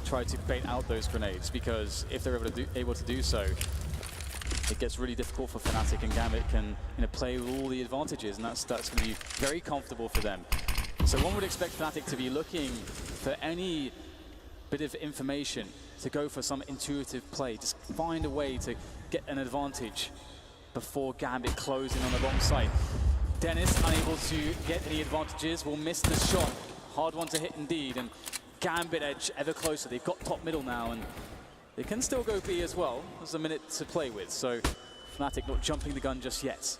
try to bait out those grenades, because if they're able to do so, it gets really difficult for Fnatic, and Gambit can play with all the advantages, and that's going to be very comfortable for them. So one would expect Fnatic to be looking for any bit of information, to go for some intuitive play, just find a way to get an advantage before Gambit closing on the bomb site. Dennis, unable to get any advantages, will miss the shot. Hard one to hit indeed, and Gambit edge ever closer. They've got top middle now, and they can still go B as well. There's a minute to play with, so Fnatic not jumping the gun just yet.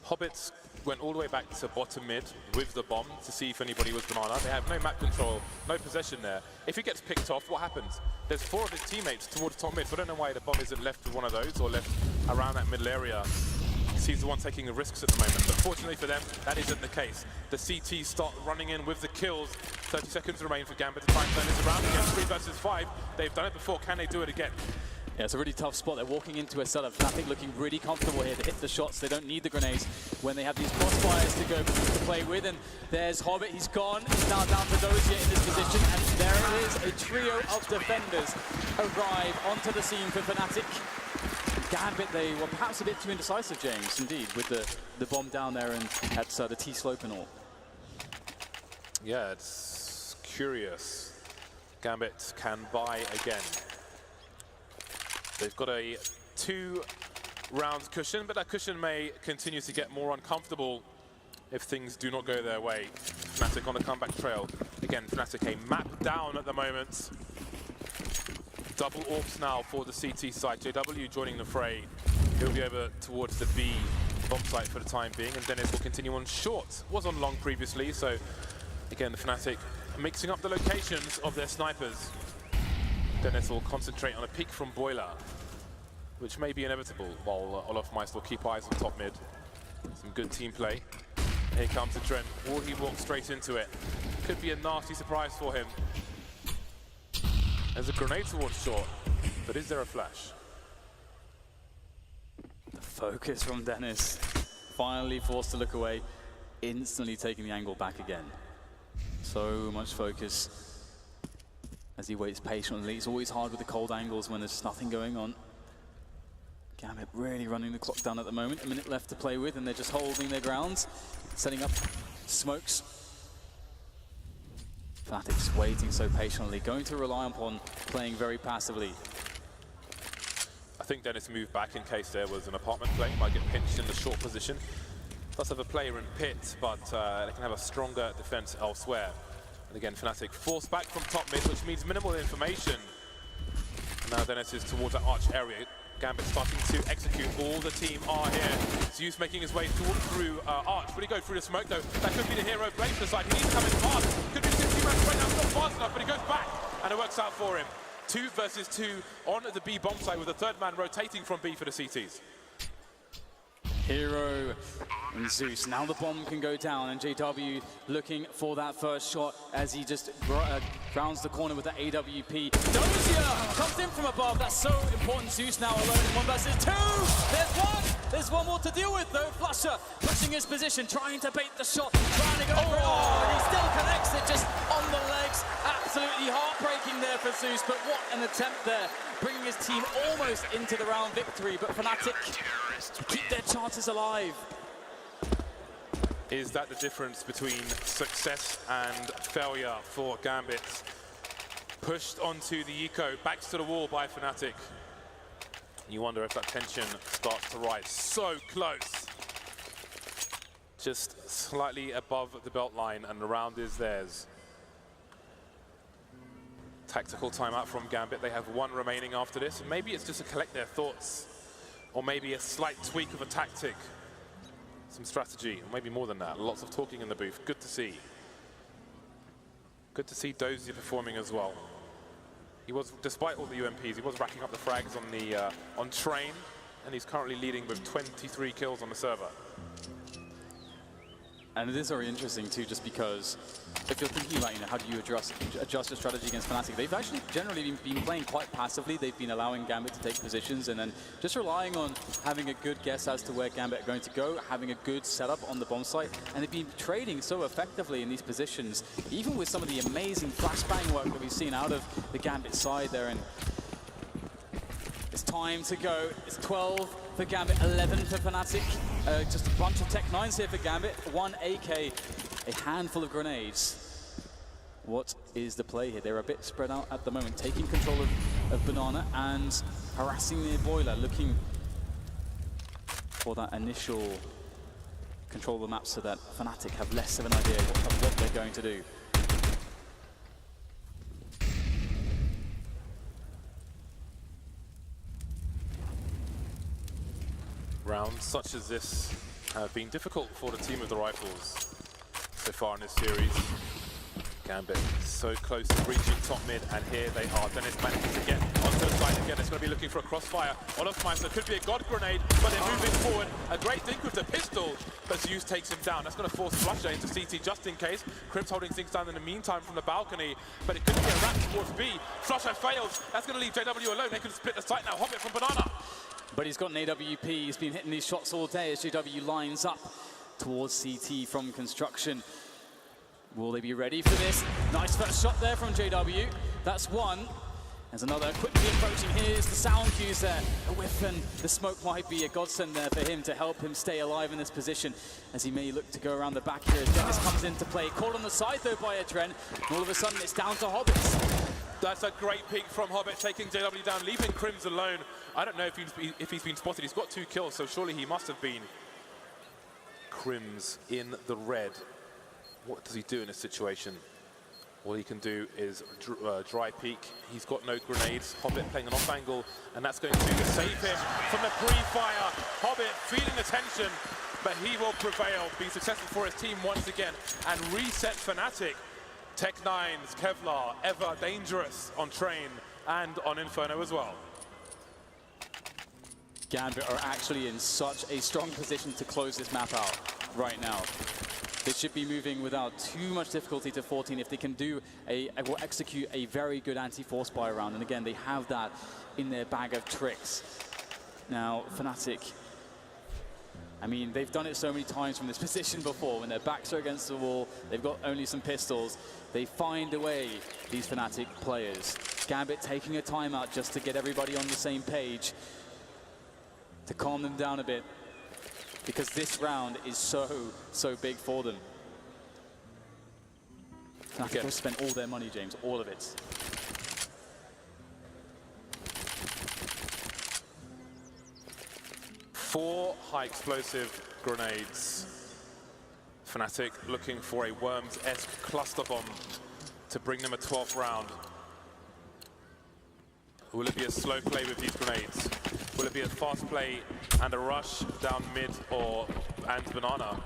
Hobbits went all the way back to bottom mid with the bomb to see if anybody was banana. They have no map control, no possession there. If he gets picked off, what happens? There's 4 of his teammates towards top mid, so I don't know why the bomb isn't left with one of those or left around that middle area. He's the one taking the risks at the moment, but fortunately for them, that isn't the case. The CT start running in with the kills. 30 seconds remain for Gambit to try and turn this around again. 3 versus 5. They've done it before. Can they do it again? Yeah, it's a really tough spot. They're walking into a setup. Fnatic looking really comfortable here to hit the shots. They don't need the grenades when they have these crossfires to go to play with. And there's Hobbit. He's gone. He's now down to Dozier in this position. And there it is. A trio of defenders arrive onto the scene for Fnatic. Gambit, they were perhaps a bit too indecisive, James, indeed, with the bomb down there and at the T-slope and all. Yeah, it's curious. Gambit can buy again. They've got a 2-round cushion, but that cushion may continue to get more uncomfortable if things do not go their way. Fnatic on the comeback trail. Again, Fnatic a map down at the moment. Double AWPs now for the CT side. JW joining the fray. He'll be over towards the B bomb site for the time being, and Dennis will continue on short. Was on long previously, so again, the Fnatic mixing up the locations of their snipers. Dennis will concentrate on a peek from Boiler, which may be inevitable, while Olaf Meister will keep eyes on top mid. Some good team play. Here comes the Trent. Will he walk straight into it? Could be a nasty surprise for him. There's a grenade towards short, but is there a flash? The focus from Dennis, finally forced to look away, instantly taking the angle back again. So much focus as he waits patiently. It's always hard with the cold angles when there's nothing going on. Gambit really running the clock down at the moment. A minute left to play with, and they're just holding their grounds, setting up smokes. Fnatic's waiting so patiently, going to rely upon playing very passively. I think Dennis moved back in case there was an apartment play. Might get pinched in the short position. Does have a player in pit, but they can have a stronger defense elsewhere. And again, Fnatic forced back from top mid, which means minimal information. And now Dennis is towards that arch area. Gambit starting to execute. All the team are here. Zeus making his way through arch. Will he go through the smoke though? That could be the hero play for the side. He needs to come in fast. Could be the 60-man sprint. That's not fast enough, but he goes back and it works out for him. 2 versus 2 on the B bomb site with the 3rd man rotating from B for the CTs. Hero and Zeus. Now the bomb can go down, and JW looking for that first shot as he just rounds the corner with the AWP. Dozier comes in from above. That's so important. Zeus now alone in 1 versus 2. There's one. There's one more to deal with though. Flusher pushing his position, trying to bait the shot, trying to go for it. Oh, and he still connects it just on the legs. Absolutely heartbreaking there for Zeus, but what an attempt there, bringing his team almost into the round victory. But Fnatic keep their chances alive. Is that the difference between success and failure for Gambit? Pushed onto the eco, backs to the wall by Fnatic. You wonder if that tension starts to rise. So close. Just slightly above the belt line, and the round is theirs. Tactical timeout from Gambit. They have 1 remaining after this. And maybe it's just to collect their thoughts, or maybe a slight tweak of a tactic. Some strategy, or maybe more than that. Lots of talking in the booth. Good to see. Good to see Dozier performing as well. He was, despite all the UMPs, he was racking up the frags on the on Train, and he's currently leading with 23 kills on the server. And it is very interesting too, just because if you're thinking about, how do you adjust your strategy against Fnatic, they've actually generally been playing quite passively. They've been allowing Gambit to take positions and then just relying on having a good guess as to where Gambit are going to go, having a good setup on the bomb site, and they've been trading so effectively in these positions, even with some of the amazing flashbang work that we've seen out of the Gambit side there. And it's time to go. It's 12 for Gambit, 11 for Fnatic. Just a bunch of Tech 9s here for Gambit. 1 AK, a handful of grenades. What is the play here? They're a bit spread out at the moment, taking control of Banana and harassing their boiler, looking for that initial control of the map so that Fnatic have less of an idea of what they're going to do. Rounds such as this have been difficult for the team of the Rifles so far in this series. Gambit so close to reaching top mid, and here they are. Dennis manages to get onto the side again. It's going to be looking for a crossfire. Olofmeister could be a god grenade, but they're moving forward. A great dink with the pistol, but Zeus takes him down. That's going to force Flusher into CT just in case. Cribs holding things down in the meantime from the balcony, but it could be a wrap towards B. Flusher fails. That's going to leave JW alone. They could split the site now. Hobbit from Banana. But he's got an AWP, he's been hitting these shots all day as JW lines up towards CT from construction. Will they be ready for this? Nice first shot there from JW. That's one. There's another quickly approaching. Here's the sound cues there. A whiff, and the smoke might be a godsend there for him to help him stay alive in this position as he may look to go around the back here as Dennis comes into play. Caught on the side though by Adren. All of a sudden it's down to Hobbits. That's a great peek from Hobbit, taking JW down, leaving Crims alone. I don't know if he's been spotted. He's got 2 kills, so surely he must have been. Crims in the red. What does he do in this situation? All he can do is dry peek. He's got no grenades. Hobbit playing an off angle, and that's going to save him from the pre-fire. Hobbit feeling the tension, but he will prevail, being successful for his team once again, and reset Fnatic. Tech 9's Kevlar, ever dangerous on Train and on Inferno as well. Gambit are actually in such a strong position to close this map out right now. They should be moving without too much difficulty to 14 if they can do or execute a very good anti-force buy round. And again, they have that in their bag of tricks. Now, Fnatic, I mean, they've done it so many times from this position before. When their backs are against the wall, they've got only some pistols. They find a way, these Fnatic players. Gambit taking a timeout just to get everybody on the same page, to calm them down a bit, because this round is so big for them. Fnatic have spent all their money, James, all of it. Four high explosive grenades. Fnatic looking for a Worms-esque cluster bomb to bring them a 12th round. Will it be a slow play with these grenades? Will it be a fast play and a rush down mid and Banana?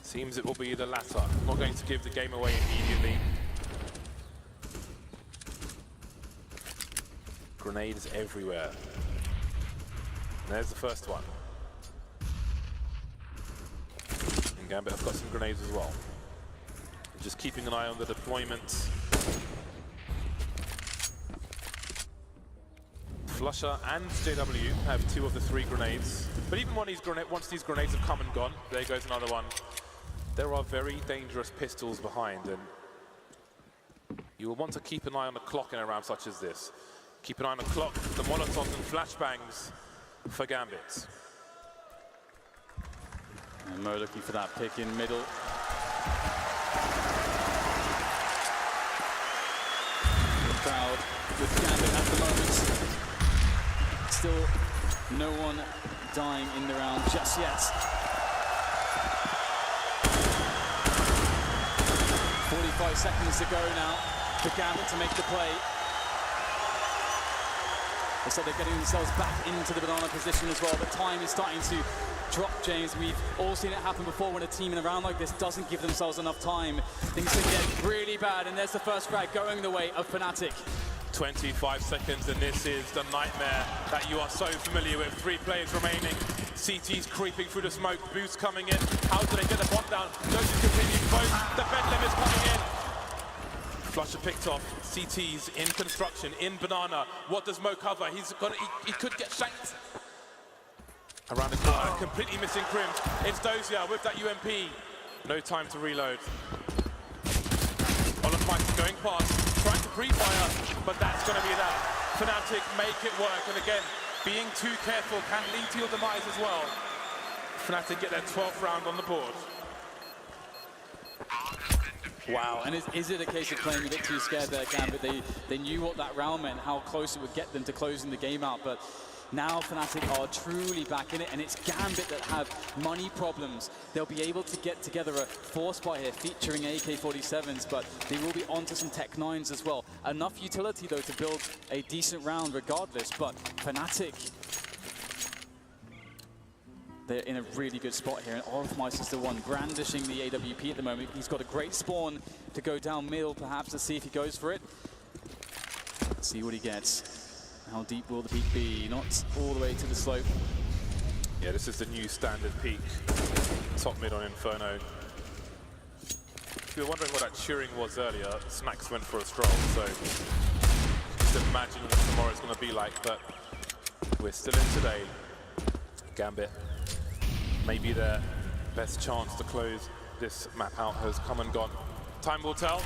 Seems it will be the latter. Not going to give the game away immediately. Grenades everywhere. There's the first one. And Gambit have got some grenades as well. Just keeping an eye on the deployment Flusher and JW have 2 of the 3 grenades, but even once these grenades have come and gone, there goes another one. There are very dangerous pistols behind, and you will want to keep an eye on the clock in a round such as this. Keep an eye on the clock, the molotovs and flashbangs for Gambit. And Mo looking for that pick in middle. The crowd with Gambit at the moment. Still no one dying in the round just yet. 45 seconds to go now for Gambit to make the play. So they're getting themselves back into the banana position as well, but time is starting to drop, James. We've all seen it happen before when a team in a round like this doesn't give themselves enough time. Things can get really bad, and there's the first frag going the way of Fnatic. 25 seconds, and this is the nightmare that you are so familiar with. 3 players remaining. CT's creeping through the smoke, Boost coming in. How do they get the bot down? Notice continuing both. The Bedlam is coming in. Flusher picked off. CT's in construction, in banana. What does Mo cover? He could get shanked. Around the corner, completely missing Crim. It's Dozier with that UMP. No time to reload. Olafmeister going past, trying to pre-fire, but that's going to be that. Fnatic make it work, and again, being too careful can lead to your demise as well. Fnatic get their 12th round on the board. Wow, and is it a case of playing a bit too scared there, Gambit? They knew what that round meant, how close it would get them to closing the game out, but now Fnatic are truly back in it, and it's Gambit that have money problems. They'll be able to get together a force buy here featuring AK-47s, but they will be onto some Tech 9s as well. Enough utility, though, to build a decent round regardless, but Fnatic, they're in a really good spot here, and Olafmeister's the one brandishing the AWP at the moment. He's got a great spawn to go down middle, perhaps, to see if he goes for it. Let's see what he gets. How deep will the peak be? Not all the way to the slope. Yeah, this is the new standard peak. Top mid on Inferno. If you were wondering what that cheering was earlier, Smacks went for a stroll, so just imagine what tomorrow's going to be like, but we're still in today. Gambit, maybe their best chance to close this map out has come and gone. Time will tell.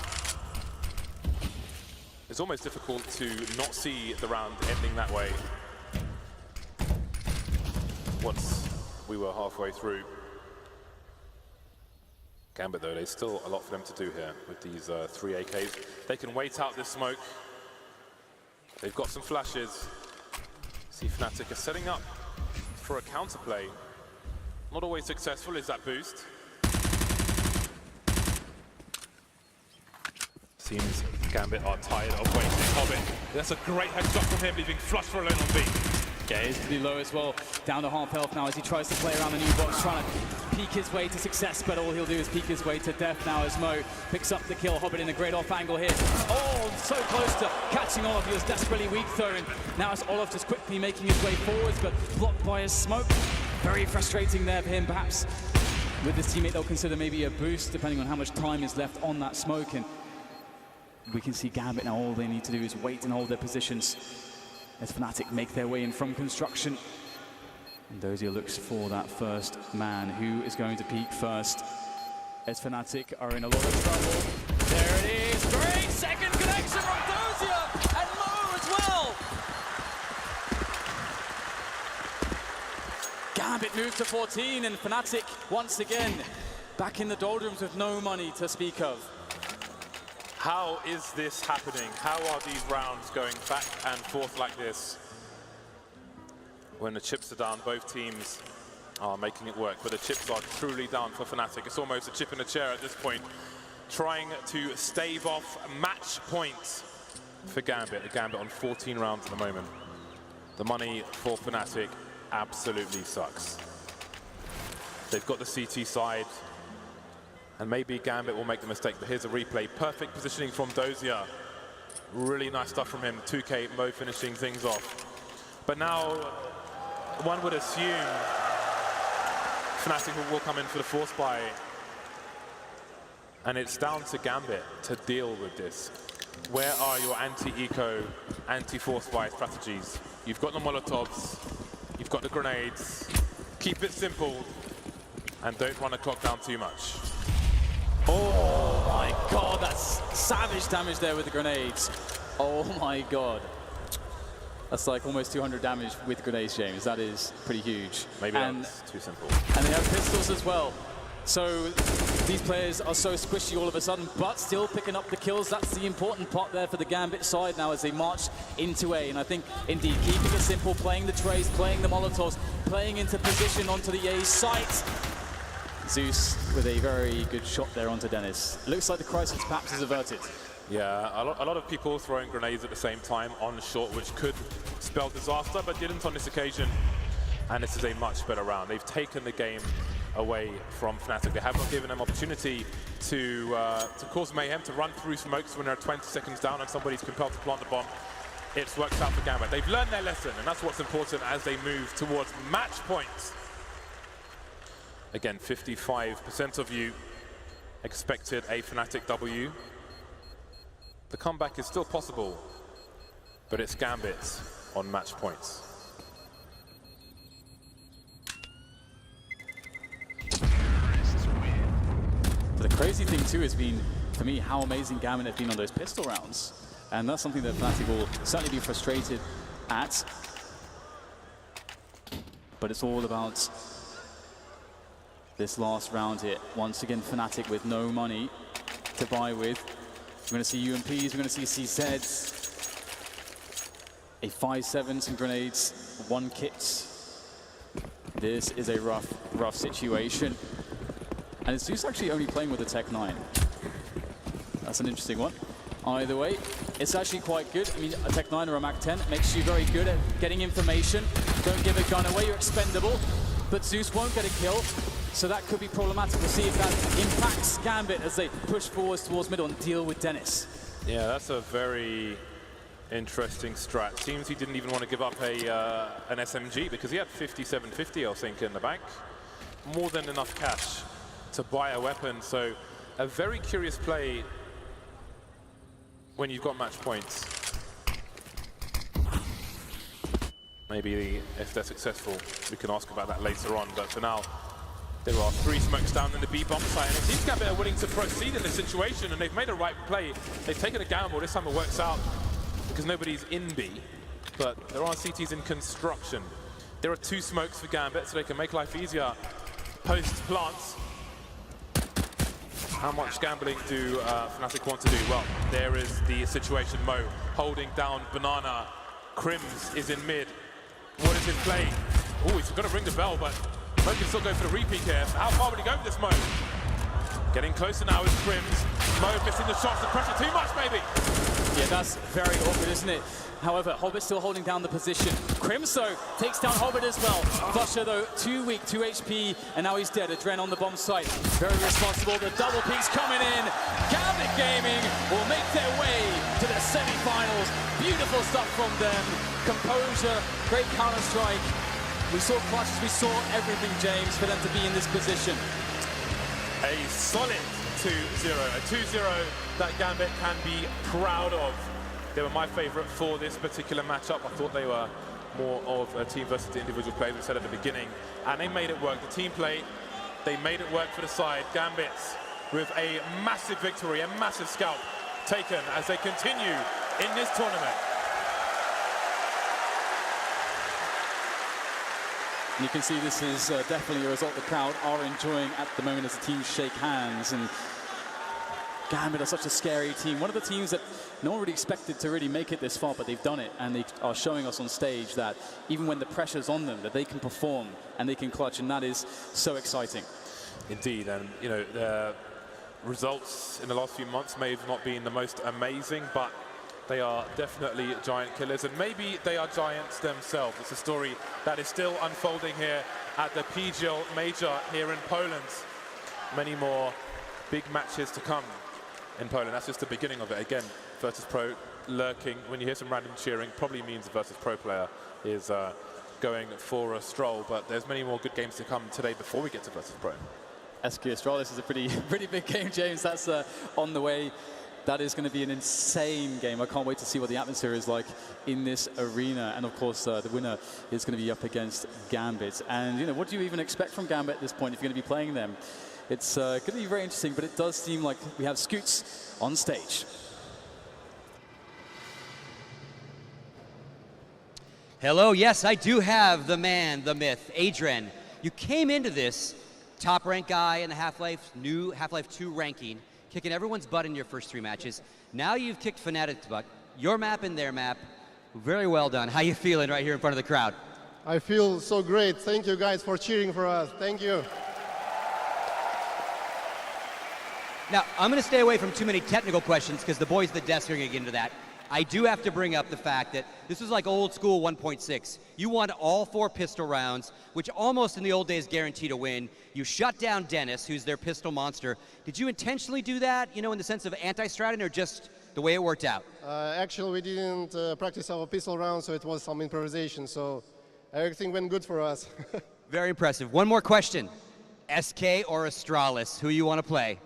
It's almost difficult to not see the round ending that way once we were halfway through. Gambit, though, there's still a lot for them to do here with these 3 AKs. They can wait out this smoke. They've got some flashes. See, Fnatic are setting up for a counterplay. Not always successful, is that Boost. Seems Gambit are tired of waiting. Hobbit, that's a great headshot from him, leaving Flush for alone on B. Yeah, he's pretty low as well. Down to half health now as he tries to play around the new box, trying to peek his way to success, but all he'll do is peek his way to death now as Mo picks up the kill. Hobbit in a great off angle here. Oh, so close to catching Olaf. He was desperately weak though, and now it's Olaf just quickly making his way forwards, but blocked by his smoke. Very frustrating there for him. Perhaps with his teammate they'll consider maybe a boost depending on how much time is left on that smoke, and we can see Gambit now, all they need to do is wait and hold their positions as Fnatic make their way in from construction. And Dozier looks for that first man. Who is going to peak first? As Fnatic are in a lot of trouble. There it is, great second connection from Dozier and Mo as well. Gambit moves to 14 and Fnatic once again back in the doldrums with no money to speak of. How is this happening? How are these rounds going back and forth like this? When the chips are down, both teams are making it work, but the chips are truly down for Fnatic. It's almost a chip in a chair at this point, trying to stave off match points for Gambit. A Gambit on 14 rounds at the moment. The money for Fnatic absolutely sucks. They've got the CT side, and maybe Gambit will make the mistake, but here's a replay. Perfect positioning from Dozier. Really nice stuff from him. 2K, Mo finishing things off. But now, one would assume Fnatic will come in for the force buy. And it's down to Gambit to deal with this. where are your anti-eco, anti-force buy strategies? You've got the Molotovs, you've got the grenades. Keep it simple and don't run the clock down too much. Oh my god, that's savage damage there with the grenades. Oh my god. That's like almost 200 damage with grenades, James. That is pretty huge. Maybe that's too simple. And they have pistols as well. So these players are so squishy all of a sudden, but still picking up the kills. That's the important part there for the Gambit side now as they march into A. And I think, indeed, keeping it simple, playing the trays, playing the Molotovs, playing into position onto the A site. Zeus with a very good shot there onto Dennis. It looks like the crisis perhaps is averted. Yeah, a lot of people throwing grenades at the same time on short, which could spell disaster, but didn't on this occasion. And this is a much better round. They've taken the game away from Fnatic. They have not given them opportunity to cause mayhem, to run through smokes when they're 20 seconds down and somebody's compelled to plant the bomb. It's worked out for Gambit. They've learned their lesson, and that's what's important as they move towards match points. Again, 55% of you expected a Fnatic W. The comeback is still possible, but it's Gambit on match points. But the crazy thing too has been, for me, how amazing Gambit have been on those pistol rounds. And that's something that Fnatic will certainly be frustrated at. But it's all about this last round here. Once again, Fnatic with no money to buy with. We're going to see UMPs, we're going to see CZs. A 5-7, some grenades, 1 kit. This is a rough situation. And it's Zeus actually only playing with a Tech 9. That's an interesting one. Either way, it's actually quite good. I mean, a Tech 9 or a Mac 10 makes you very good at getting information. Don't give a gun away, you're expendable. But Zeus won't get a kill, so that could be problematic. We'll see if that impacts Gambit as they push forwards towards middle and deal with Dennis. Yeah, that's a very interesting strat. Seems he didn't even want to give up an SMG because he had 5750, I think, in the bank. More than enough cash to buy a weapon, so a very curious play when you've got match points. Maybe if they're successful, we can ask about that later on, but for now, there are 3 smokes down in the B bomb site, and it seems Gambit are willing to proceed in this situation, and they've made a right play. They've taken a gamble, this time it works out because nobody's in B, but there are CTs in construction. There are 2 smokes for Gambit, so they can make life easier post-plants. How much gambling do Fnatic want to do? Well, there is the situation. Mo holding down Banana. Crims is in mid. What is his play? Oh, he's going to ring the bell, but Mo can still go for the repeat here. How far would he go with this Mo? Getting closer now is Crims. Mo missing the shots. The pressure too much, maybe. Yeah, that's very awkward, isn't it? However, Hobbit still holding down the position. Crims, though, takes down Hobbit as well. Flusher, though, 2 weak, 2 HP, and now he's dead. Adren on the bomb site. Very responsible. The double peaks coming in. Gambit Gaming will make their way to the semi-finals. Beautiful stuff from them. Composure, great counter-strike. We saw clutches, we saw everything, James, for them to be in this position. A solid 2-0. A 2-0 that Gambit can be proud of. They were my favorite for this particular matchup. I thought they were more of a team versus the individual players we said at the beginning. And they made it work. The team play, they made it work for the side. Gambit with a massive victory, a massive scalp taken as they continue in this tournament. And you can see this is definitely a result the crowd are enjoying at the moment as the teams shake hands. And Gambit are such a scary team. One of the teams that no one really expected to really make it this far, but they've done it, and they are showing us on stage that even when the pressure's on them, that they can perform and they can clutch, and that is so exciting. Indeed, and you know, the results in the last few months may have not been the most amazing, but they are definitely giant killers, and maybe they are giants themselves. It's a story that is still unfolding here at the PGL Major here in Poland. Many more big matches to come in Poland. That's just the beginning of it. Again, Virtus Pro lurking. When you hear some random cheering, probably means the Virtus Pro player is going for a stroll. But there's many more good games to come today before we get to Virtus Pro. SQ Astral, this is a pretty big game, James. That's on the way. That is going to be an insane game. I can't wait to see what the atmosphere is like in this arena. And of course, the winner is going to be up against Gambit. And you know, what do you even expect from Gambit at this point if you're going to be playing them? It's going to be very interesting, but it does seem like we have Scoots on stage. Hello, yes, I do have the man, the myth, Adrian. You came into this top-ranked guy in the new Half-Life 2 ranking, kicking everyone's butt in your first 3 matches. Now you've kicked Fnatic's butt, your map and their map. Very well done. How you feeling right here in front of the crowd? I feel so great. Thank you guys for cheering for us. Thank you. Now, I'm going to stay away from too many technical questions because the boys at the desk are going to get into that. I do have to bring up the fact that this was like old school 1.6. You won all 4 pistol rounds, which almost in the old days guaranteed a win. You shut down Dennis, who's their pistol monster. Did you intentionally do that, you know, in the sense of anti-strategy, or just the way it worked out? Actually, we didn't practice our pistol round, so it was some improvisation. So everything went good for us. Very impressive. One more question. SK or Astralis, who you want to play?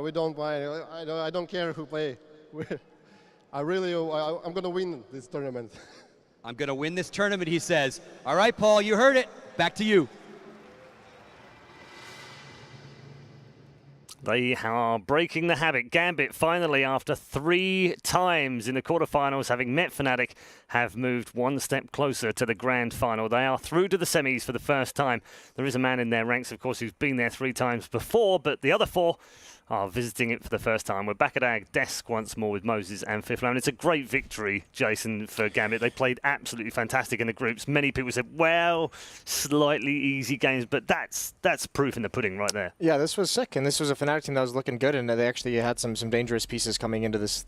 We don't mind. I don't care who play. I'm going to win this tournament. I'm going to win this tournament, he says. All right, Paul, you heard it. Back to you. They are breaking the habit. Gambit finally, after 3 times in the quarterfinals, having met Fnatic, have moved one step closer to the grand final. They are through to the semis for the first time. There is a man in their ranks, of course, who's been there 3 times before, but the other 4 are visiting it for the first time. We're back at our desk once more with Moses and Fifth Lane. It's a great victory, Jason, for Gambit. They played absolutely fantastic in the groups. Many people said, well, slightly easy games, but that's proof in the pudding right there. Yeah, this was sick, and this was a Fnatic team that was looking good, and they actually had some dangerous pieces coming into this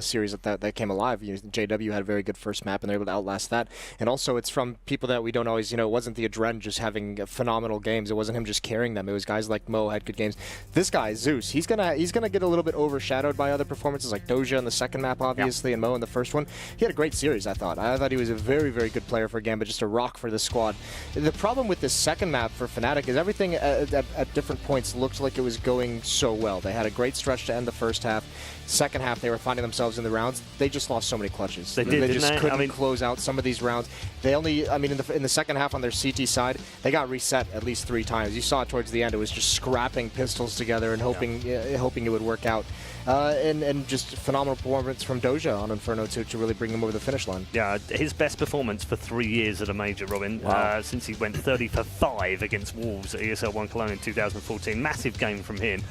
series that came alive. You know, JW had a very good first map, and they were able to outlast that. And also, it's from people that we don't always, you know, it wasn't the Adren just having phenomenal games. It wasn't him just carrying them. It was guys like Mo had good games. This guy, Zeus, he's gonna get a little bit overshadowed by other performances like Doja in the second map, obviously, and Mo in the first one. He had a great series, I thought. I thought he was a very, very good player for Gambit, just a rock for the squad. The problem with this second map for Fnatic is everything at different points looked like it was going so well. They had a great stretch to end the first half. Second half, they were finding themselves in the rounds. They just lost so many clutches. They just couldn't close out some of these rounds. They only, I mean, in the second half on their CT side, they got reset at least 3 times. You saw it towards the end. It was just scrapping pistols together and hoping it would work out. And just phenomenal performance from Doja on Inferno to really bring him over the finish line. Yeah, his best performance for 3 years at a major, Robin, since he went 30 for 5 against Wolves at ESL 1 Cologne in 2014. Massive game from him.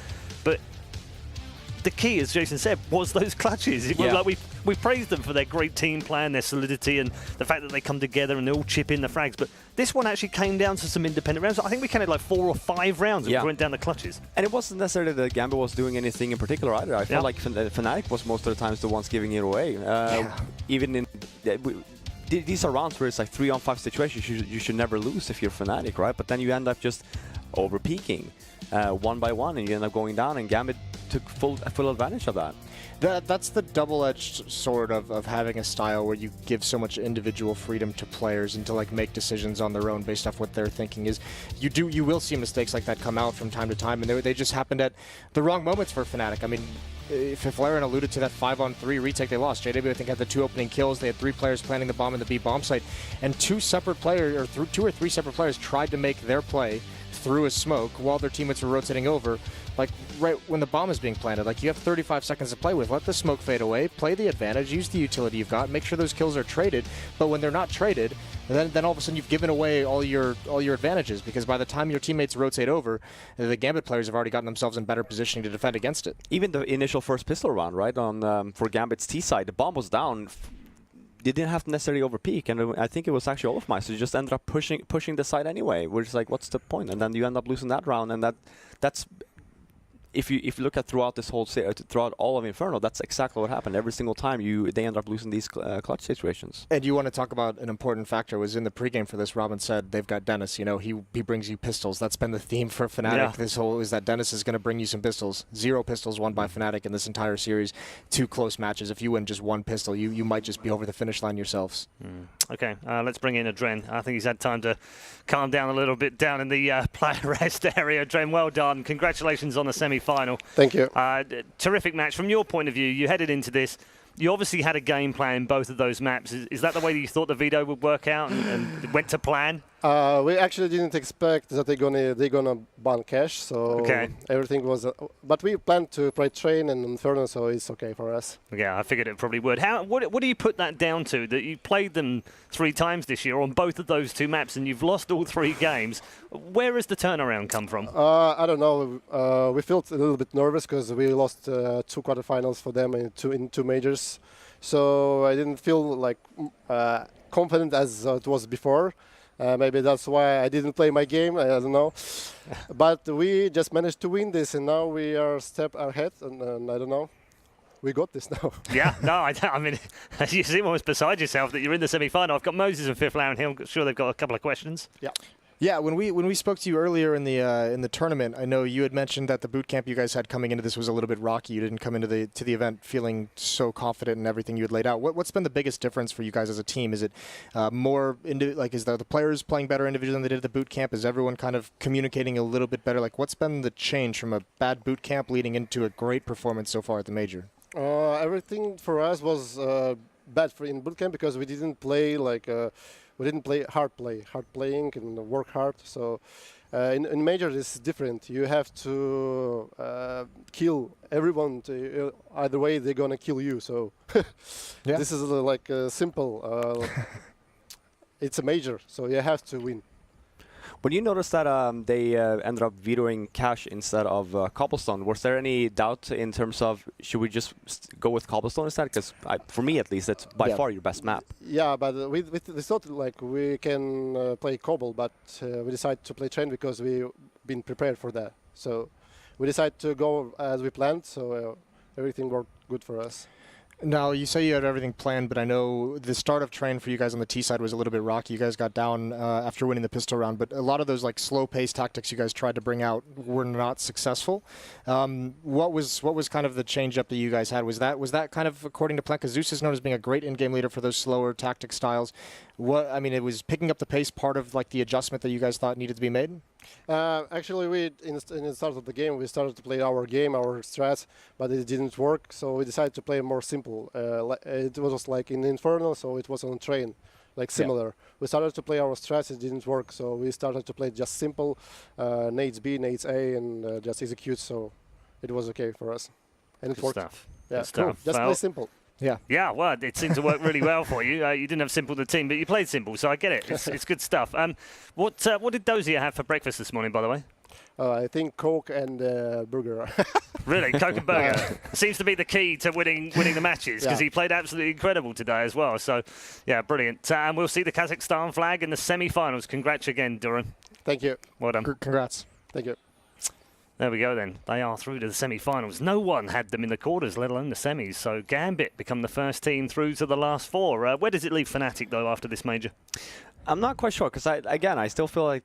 But the key, as Jason said, was those clutches. It was like we praised them for their great team plan, their solidity, and the fact that they come together and they all chip in the frags. But this one actually came down to some independent rounds. I think we counted like 4 or 5 rounds and went down the clutches. And it wasn't necessarily that Gambit was doing anything in particular either. I felt like Fnatic was most of the times the ones giving it away. Even in these are rounds where it's like 3-on-5 situations. You should never lose if you're Fnatic, right? But then you end up just over-peaking. 1 by 1, and you end up going down, and Gambit took full advantage of that. That's the double-edged sword of having a style where you give so much individual freedom to players and to like make decisions on their own based off what their thinking is. You will see mistakes like that come out from time to time, and they just happened at the wrong moments for Fnatic. I mean, if Valerian alluded to that 5-on-3 retake they lost, JW I think had the 2 opening kills. They had 3 players planting the bomb in the B bomb site, and 2 separate players, or 2 or 3 separate players tried to make their play through a smoke while their teammates were rotating over, like right when the bomb is being planted. Like, you have 35 seconds to play with. Let the smoke fade away, play the advantage, use the utility you've got, make sure those kills are traded. But when they're not traded, then all of a sudden you've given away all your advantages, because by the time your teammates rotate over, the Gambit players have already gotten themselves in better positioning to defend against it. Even the initial first pistol round, right, on for Gambit's T side, the bomb was down. They didn't have to necessarily overpeak, and I think it was actually Olofmeister just ended up pushing the side anyway. We're just like, what's the point? And then you end up losing that round, and that's if you look at throughout this whole throughout all of Inferno, that's exactly what happened. Every single time they end up losing these clutch situations. And you want to talk about an important factor was in the pregame for this. Robin said they've got Dennis. You know, he brings you pistols. That's been the theme for Fnatic. This whole is that Dennis is going to bring you some pistols. 0 pistols won by Fnatic in this entire series. 2 close matches. If you win just 1 pistol, you might just be over the finish line yourselves. Okay, let's bring in Adren. I think he's had time to calm down a little bit down in the player rest area. Adren, well done. Congratulations on the semi. semi-final. Thank you. Terrific match. From your point of view, you headed into this. You obviously had a game plan in both of those maps. Is that the way that you thought the veto would work out and it went to plan? We actually didn't expect that they're gonna ban cash, so everything was. But we planned to play Train and Inferno, so it's okay for us. Yeah, I figured it probably would. What do you put that down to? That you played them 3 times this year on both of those 2 maps, and you've lost all 3 games. Where has the turnaround come from? I don't know. We felt a little bit nervous because we lost 2 quarterfinals for them in two majors, so I didn't feel like confident as it was before. Maybe that's why I didn't play my game, I don't know. But we just managed to win this, and now we are a step ahead, and I don't know. We got this now. Yeah, no, I mean, you seem almost beside yourself that you're in the semi-final. I've got Moses and Fifth Lauren here. I'm sure they've got a couple of questions. Yeah. Yeah, when we spoke to you earlier in the tournament, I know you had mentioned that the boot camp you guys had coming into this was a little bit rocky. You didn't come into the event feeling so confident in everything you had laid out. What's been the biggest difference for you guys as a team? Is it more is the players playing better individually than they did at the boot camp? Is everyone kind of communicating a little bit better? Like, what's been the change from a bad boot camp leading into a great performance so far at the major? Everything for us was bad in boot camp because we didn't play like. We didn't play hard playing and work hard. So in major it's different. You have to kill everyone. Either way, they're gonna kill you. So this is like simple. It's a major, so you have to win. When you noticed that they ended up vetoing Cash instead of Cobblestone, was there any doubt in terms of should we just go with Cobblestone instead? Because for me at least, it's by far your best map. Yeah, but we thought like we can play Cobble, but we decided to play Train because we've been prepared for that. So we decided to go as we planned, so everything worked good for us. Now, you say you had everything planned, but I know the start of Train for you guys on the T side was a little bit rocky. You guys got down after winning the pistol round, but a lot of those like slow-paced tactics you guys tried to bring out were not successful. What was kind of the change-up that you guys had? Was that kind of according to plan? Because Zeus is known as being a great in-game leader for those slower tactic styles. It was picking up the pace part of like the adjustment that you guys thought needed to be made? Actually, in the start of the game, we started to play our game, our strats, but it didn't work, so we decided to play more simple. It was like in Inferno, so it was on Train, like similar. Yeah. We started to play our strats, it didn't work, so we started to play just simple, nades B, nades A, and just execute, so it was okay for us. And it worked. Stuff. Yeah, Good stuff. Just play simple. Yeah. Yeah, well, it seemed to work really well for you. You didn't have simple the team, but you played simple, so I get it. It's good stuff. What did Dozier have for breakfast this morning, by the way? I think Coke and burger. Really, Coke and burger seems to be the key to winning the matches because he played absolutely incredible today as well. So, yeah, brilliant. And we'll see the Kazakhstan flag in the semi-finals. Congrats again, Duran. Thank you. Well done. Congrats. Thank you. There we go then. They are through to the semi-finals. No one had them in the quarters, let alone the semis. So Gambit become the first team through to the last 4. Where does it leave Fnatic, though, after this major? I'm not quite sure, because I still feel like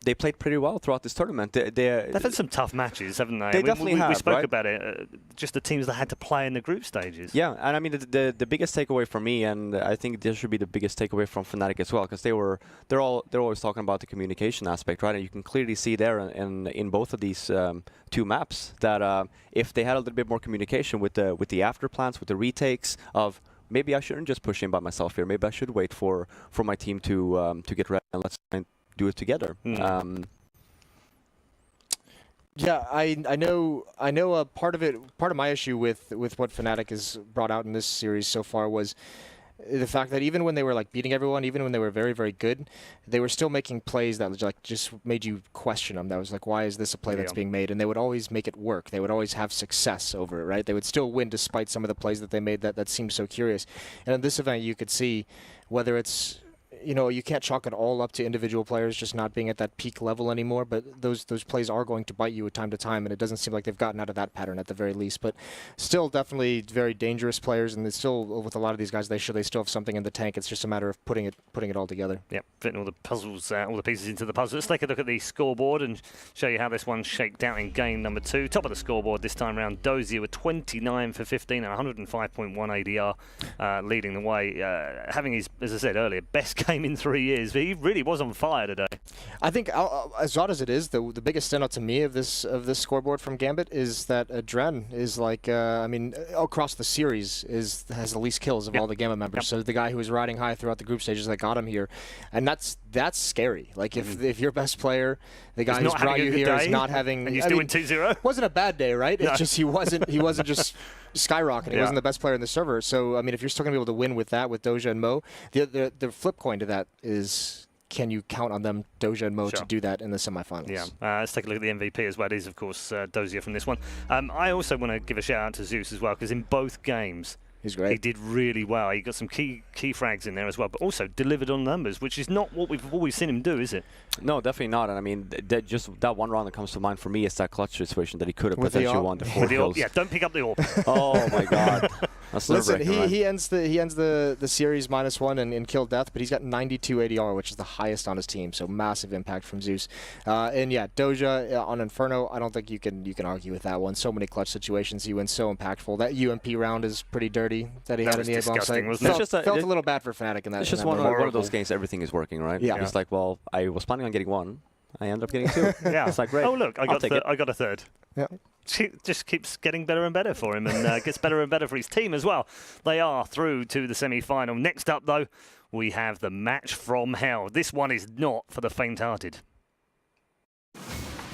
they played pretty well throughout this tournament. They've had some tough matches, haven't they? They definitely have. We spoke right? about it. Just the teams that had to play in the group stages. Yeah, and I mean the biggest takeaway for me, and I think this should be the biggest takeaway from Fnatic as well, because they're always talking about the communication aspect, right? And you can clearly see there in both of these 2 maps that if they had a little bit more communication with the after plans, with the retakes of maybe I shouldn't just push in by myself here. Maybe I should wait for my team to get ready and let's try and do it together. Yeah, I know. Part of my issue with what Fnatic has brought out in this series so far was the fact that even when they were like beating everyone, even when they were very, very good, they were still making plays that like just made you question them. That was like, why is this a play that's being made? And they would always make it work. They would always have success over it, right? They would still win despite some of the plays that they made that seemed so curious. And in this event, you could see whether it's you can't chalk it all up to individual players just not being at that peak level anymore, but those plays are going to bite you time to time, and it doesn't seem like they've gotten out of that pattern at the very least. But still definitely very dangerous players, and it's still, with a lot of these guys, they still have something in the tank. It's just a matter of putting it all together. Yep, fitting all the puzzles, all the pieces into the puzzle. Let's take a look at the scoreboard and show you how this one shaked out in game number 2. Top of the scoreboard this time round, Dozier with 29 for 15 and 105.1 ADR leading the way, having his, as I said earlier, best game in 3 years. But he really was on fire today. I think, as odd as it is, the biggest standout to me of this scoreboard from Gambit is that Dren is like, I mean, across the series has the least kills of all the Gambit members. So the guy who was riding high throughout the group stages that got him here, and that's scary. Like if your best player, the guy who's brought you here, is not having, and he's doing 2-0. Wasn't a bad day, right? No. It's just he wasn't just skyrocketing. He wasn't the best player in the server. So I mean, if you're still gonna be able to win with that, with Doja and Mo, the flip coin to that is, can you count on them, Doja and Mo, to do that in the semifinals? Yeah, let's take a look at the MVP as well. It is, of course, Dozier from this one. I also want to give a shout out to Zeus as well, because in both games, he's great. He did really well. He got some key frags in there as well, but also delivered on numbers, which is not what we've always seen him do, is it? No, definitely not. And I mean, just that one round that comes to mind for me is that clutch situation that he could have With potentially won the 4 kills. Yeah, don't pick up the orb. Oh my God. That's Listen, right? he ends the series -1 in kill death, but he's got 92 ADR, which is the highest on his team. So massive impact from Zeus. And yeah, Doja on Inferno, I don't think you can argue with that one. So many clutch situations he wins, so impactful. That UMP round is pretty dirty that he had in the A-bomb site. Felt a little bad for Fnatic in that. It's just one of those games. Everything is working, right? Yeah. It's like, well, I was planning on getting 1. I end up getting 2. Yeah. It's like, great. Oh look, I got a third. Yeah. Just keeps getting better and better for him, and gets better and better for his team as well. They are through to the semi-final. Next up, though, we have the match from hell. This one is not for the faint-hearted.